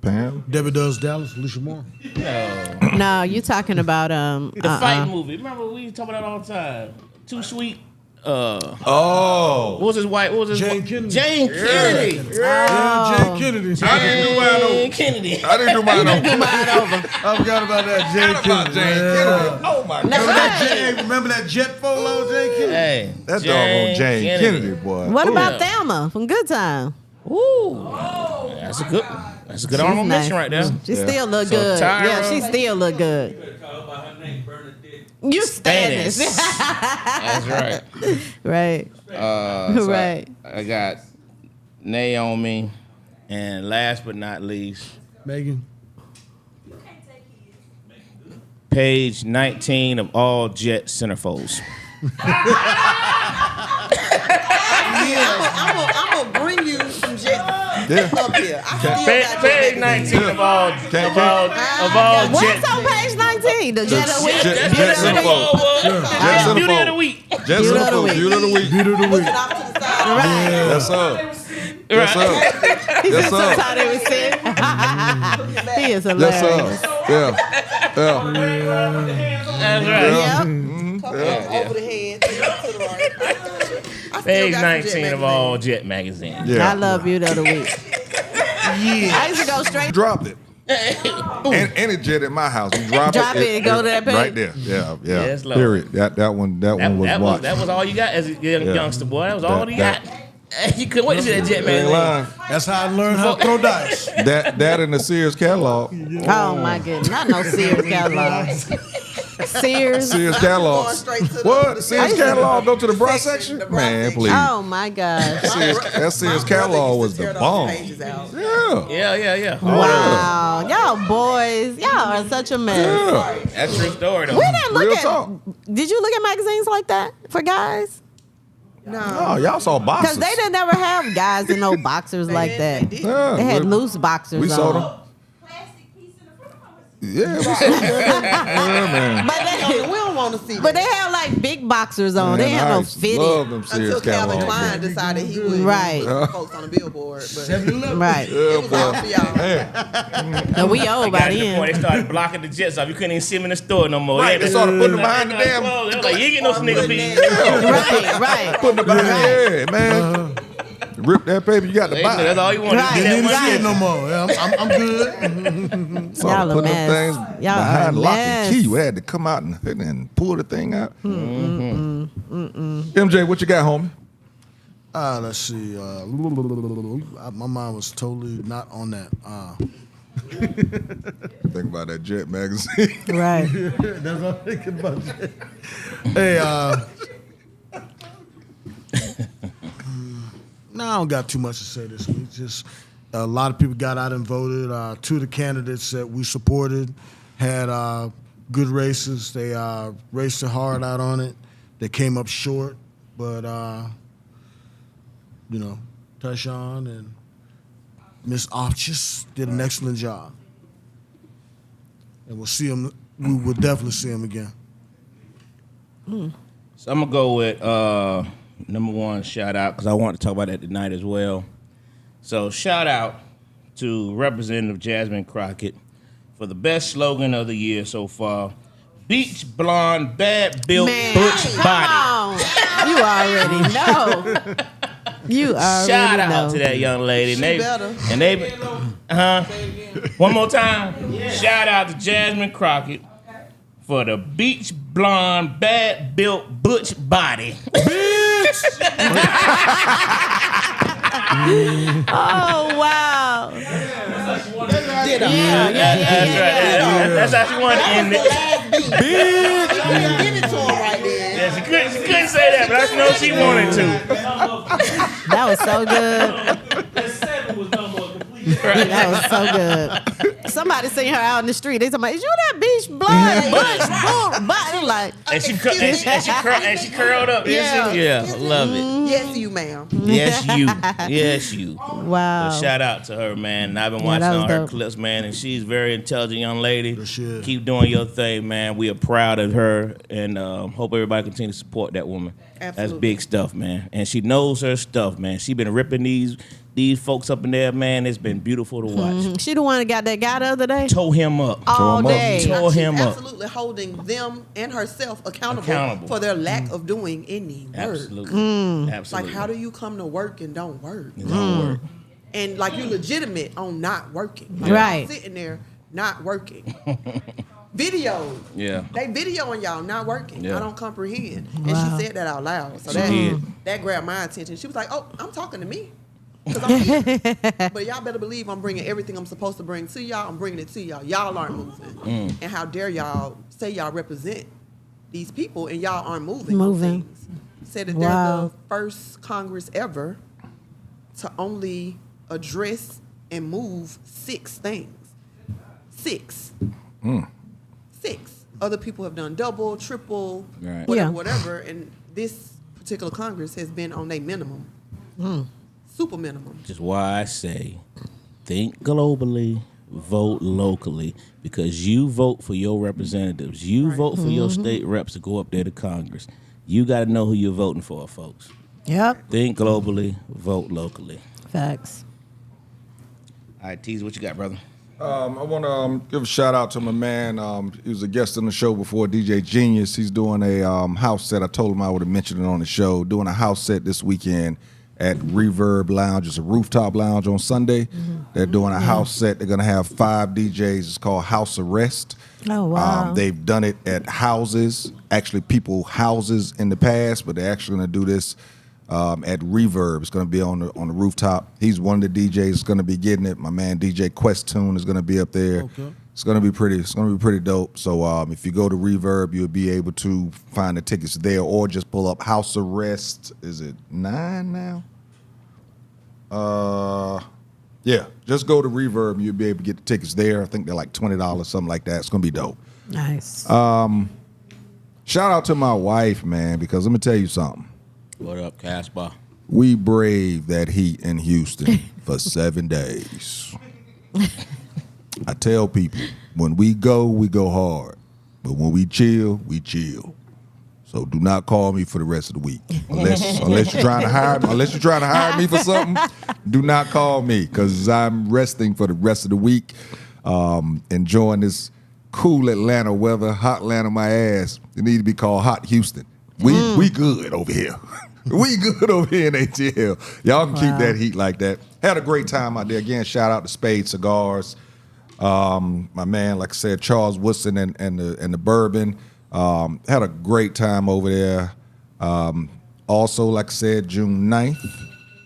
Pam. Debbie Does Dallas, Alicia Moore. No, No, you talking about the fight movie. Remember we talk about that all the time. Too Sweet. Oh. What was his wife? What was his Jane wife? Kennedy. Jane Kennedy. Yeah, Jane Kennedy. Jane Kennedy. I didn't do mine over. I forgot about that Jane About Kennedy. Jane Yeah. Kennedy. Oh my Remember God. that Jane? Remember that jet photo, Jane Kennedy? Hey, That doggone Jane Kennedy, boy. What Ooh. about Thelma from Good Time? Ooh, that's a good. That's a good honorable mention right there. She still look So good. Tyra- Yeah, she still look good. You Stannis. That's right. Right. So Right. I got Naomi, and last but not least, Megan. page 19 of all Jet centerfolds. I'm gonna bring you some jet Yeah. up here. I still Page, got page jet 19 of all Can't- What's Jet. on page 19? The Jet of the Week. Jet Jet Centerfold. centerfold. Beauty of the week. Jet Beauty of the Centerfold. week. Beauty of the week. Beauty of the week. off to the side. Right. Yes, sir. Yes, sir. Yes, That's sir. how they was saying. He is Yes, hilarious. sir. Yeah. Yeah. That's right. Yeah. Over the head, to the right. I still Page got some 19 jet of all Jet magazine. Yeah. I love Beauty of the Week. I used to go straight. Dropped it. Any jet at my house, you drop it. Go to that page. Right there. Yeah, yeah. Yes, Lord. Period. That one was watched. That was all you got as a youngster, boy. That was all you got. That- You couldn't wait to see that Jet Ain't magazine. lying. That's how I learned how to throw dice. That in the Sears catalog. Oh my goodness, not no Sears catalog. Sears. Sears catalog. Going straight to the- What? the Sears section. catalog go to the bra section, section? the bra Man, section. please. Oh my gosh. That Sears catalog was the bomb. Yeah. Yeah. Wow. Y'all boys, y'all are such a mess. Yeah. That's true story, though. We didn't look Real at. talk. Did you look at magazines like that for guys? Oh, y'all saw boxes. Because they didn't never have guys in no boxers like that. Yeah, They had we- loose boxers We on. saw them. Yeah, we saw them. Yeah, man. We don't want to see But they that. had like big boxers on. They Man, had I no used to fitted. love them Sears Until Calvin catalog. Klein decided he would Right. put folks on the billboard. But Right. Yeah, it was all boy. for y'all. Hey, And we old by Got to the point then. they started blocking the Jets off. You couldn't even see them in the store no more. Right, they started putting them behind the damn. They was like, you ain't get no sneaker peek. Right, right. Putting them behind. Yeah, man. Rip that paper, you got to buy. That's all you want to do. Didn't That see it one. no more. Yeah, I'm good. So Y'all a put them mess. things Y'all are behind a lock and mess. key. We had to come out and pull the thing out. MJ, what you got, homie? Let's see. My mind was totally not on that. Think about that Jet magazine. Right. That's what I'm thinking about. Hey, no, I don't got too much to say this week. Just a lot of people got out and voted. Two of the candidates that we supported had good races. They raced hard out on it. They came up short, but Tyshawn and Miss Arches did an excellent job, and we'll see them. We will definitely see them again. So I'm gonna go with number one shout out because I want to talk about that tonight as well. So shout out to Representative Jasmine Crockett for the best slogan of the year so far. Beach blonde, bad built, butch body. You already know. You already Shout know. out to that young lady. She better. And they, one more time. Shout out to Jasmine Crockett for the beach blonde, bad built, butch body. Oh wow. Did That's how she wanted to end it. Give it to him right there. Yeah, she couldn't say that, but I know she wanted to. That was so good. That was so good. Somebody seen her out in the street. They talking about, is you that beach blood? Butch, body like. And she curled up. Yeah. Yeah, I love it. Yes, you, ma'am. Yes, you. Yes, you. Wow. So shout out to her, man. And I've been Yeah, watching that was all her dope. clips, man, and she's a very intelligent young lady. For sure. Keep doing your thing, man. We are proud of her, and hope everybody continue to support that woman. That's Absolutely. big stuff, man. And she knows her stuff, man. She been ripping these folks up in there, man. It's been beautiful to watch. She the one that got that guy the other day? Tore him up. All him up. day. Tore him up. Absolutely holding them and herself accountable Accountable. for their lack of doing any work. Absolutely. Absolutely. Like, how do you come to work and don't work? It don't work. And like, you legitimate on not working. Like, Right. Sitting there not working. Video. Yeah. They videoing y'all not working. Yeah. I don't comprehend. Wow. And she said that out loud. So She did. that grabbed my attention. She was like, oh, I'm talking to me. 'Cause I'm here. But y'all better believe I'm bringing everything I'm supposed to bring to y'all. I'm bringing it to y'all. Y'all aren't moving. And how dare y'all say y'all represent these people and y'all aren't moving. on Moving. things. Said that Wow. they're the first Congress ever to only address and move 6 things. 6. 6. Other people have done double, triple, Right. whatever, Yeah. whatever. And this particular Congress has been on their minimum. Super minimum. Which is why I say, think globally, vote locally, because you vote for your representatives. You vote for your state reps to go up there to Congress. You got to know who you're voting for, folks. Yep. Think globally, vote locally. Facts. All right, Tease, what you got, brother? I want to give a shout out to my man. He was a guest on the show before, DJ Genius. He's doing a house set. I told him I would have mentioned it on the show. Doing a house set this weekend at Reverb Lounge. It's a rooftop lounge on Sunday. They're doing a house set. They're going to have 5 DJs. It's called House Arrest. Oh, wow. They've done it at houses, actually people houses in the past, but they're actually going to do this at Reverb. It's going to be on the rooftop. He's one of the DJs that's going to be getting it. My man DJ Questune is going to be up there. Okay. It's going to be pretty. It's going to be pretty dope. So if you go to Reverb, you'll be able to find the tickets there, or just pull up House Arrest. Is it 9 now? Yeah. Just go to Reverb. You'll be able to get the tickets there. I think they're like $20, something like that. It's going to be dope. Nice. Shout out to my wife, man, because let me tell you something. What up, Casper? We braved that heat in Houston for 7 days. I tell people, when we go hard. But when we chill, we chill. So do not call me for the rest of the week. Unless you're trying to hire me for something, do not call me, because I'm resting for the rest of the week, enjoying this cool Atlanta weather, hot Atlanta my ass. It need to be called hot Houston. We good over here. We good over here in ATL. Y'all can keep that heat like that. Had a great time out there. Again, shout out to Spade Cigars. My man, like I said, Charles Woodson and the bourbon. Had a great time over there. Also, like I said, June 9th,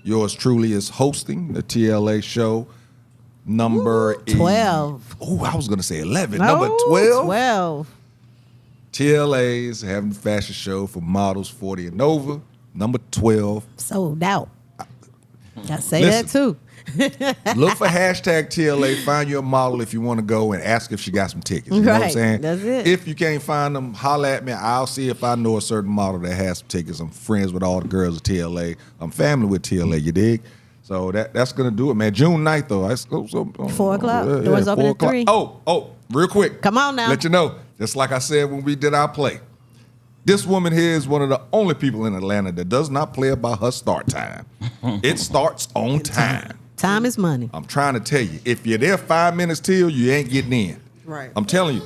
yours truly is hosting the TLA show. Number 12. Oh, I was going to say 11. No, Number 12. 12. TLA's having a fashion show for models 40 and over. Number 12. Sold out. I say Listen. that too. Look for hashtag TLA. Find your model if you want to go and ask if she got some tickets. You know what I'm Right, saying? that's it. If you can't find them, holla at me. I'll see if I know a certain model that has some tickets. I'm friends with all the girls at TLA. I'm family with TLA, you dig? So that's going to do it, man. June 9th, though. 4 o'clock. Doors open 4 at o'clock. 3. Oh, real quick. Come on now. Let you know, just like I said when we did our play, this woman here is one of the only people in Atlanta that does not play about her start time. It starts on time. Time is money. I'm trying to tell you, if you're there 5 minutes till, you ain't getting in. Right. I'm telling you,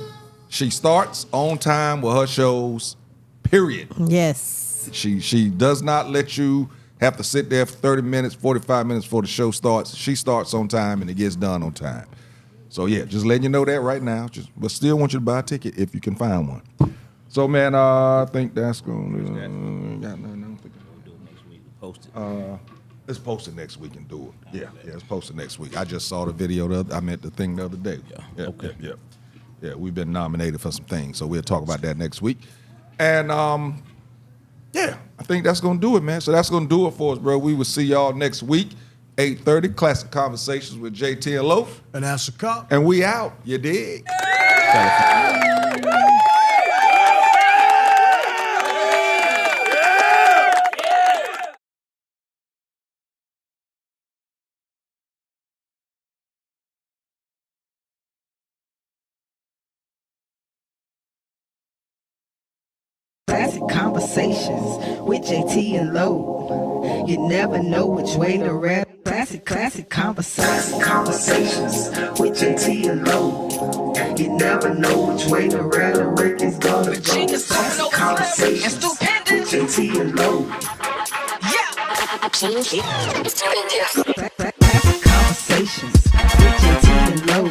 she starts on time with her shows, period. Yes. She does not let you have to sit there for 30 minutes, 45 minutes before the show starts. She starts on time and it gets done on time. So yeah, just letting you know that right now. But still want you to buy a ticket if you can find one. So man, I think that's going to got nothing. I don't think we'll do it next week. Post it. Let's post it next week and do it. Yeah, let's post it next week. I just saw the video. The thing the other day. Yeah. Okay. Yeah, we've been nominated for some things, so we'll talk about that next week. And yeah, I think that's gonna do it, man. So that's gonna do it for us, bro. We will see y'all next week, 8:30. Classic Conversations with JT and Loaf. And that's a cop. And we out. You dig? Classic Conversations with JT and Low. You never know which way to rap. Classic Conversations with JT and Low. You never know which way to rap. The record's gonna go. Classic Conversations with JT and Low. Classic Conversations with JT and Low.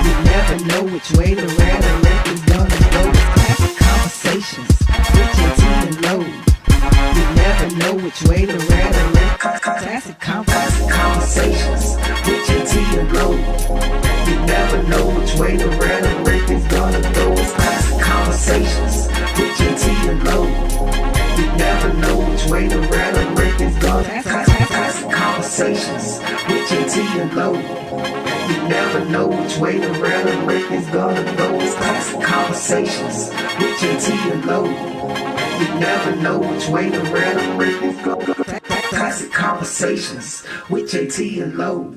You never know which way to rap. The record's gonna go. Classic Conversations with JT and Low. You never know which way to rap. Classic Conversations with JT and Low. You never know which way to rap. The record's gonna go. It's Classic Conversations with JT and Low. You never know which way to rap. The record's gonna Classic Conversations with JT and Low. You never know which way to rap. The record's gonna go. It's Classic Conversations with JT and Low. You never know which way to rap. The record's gonna go. Classic Conversations with JT and Low.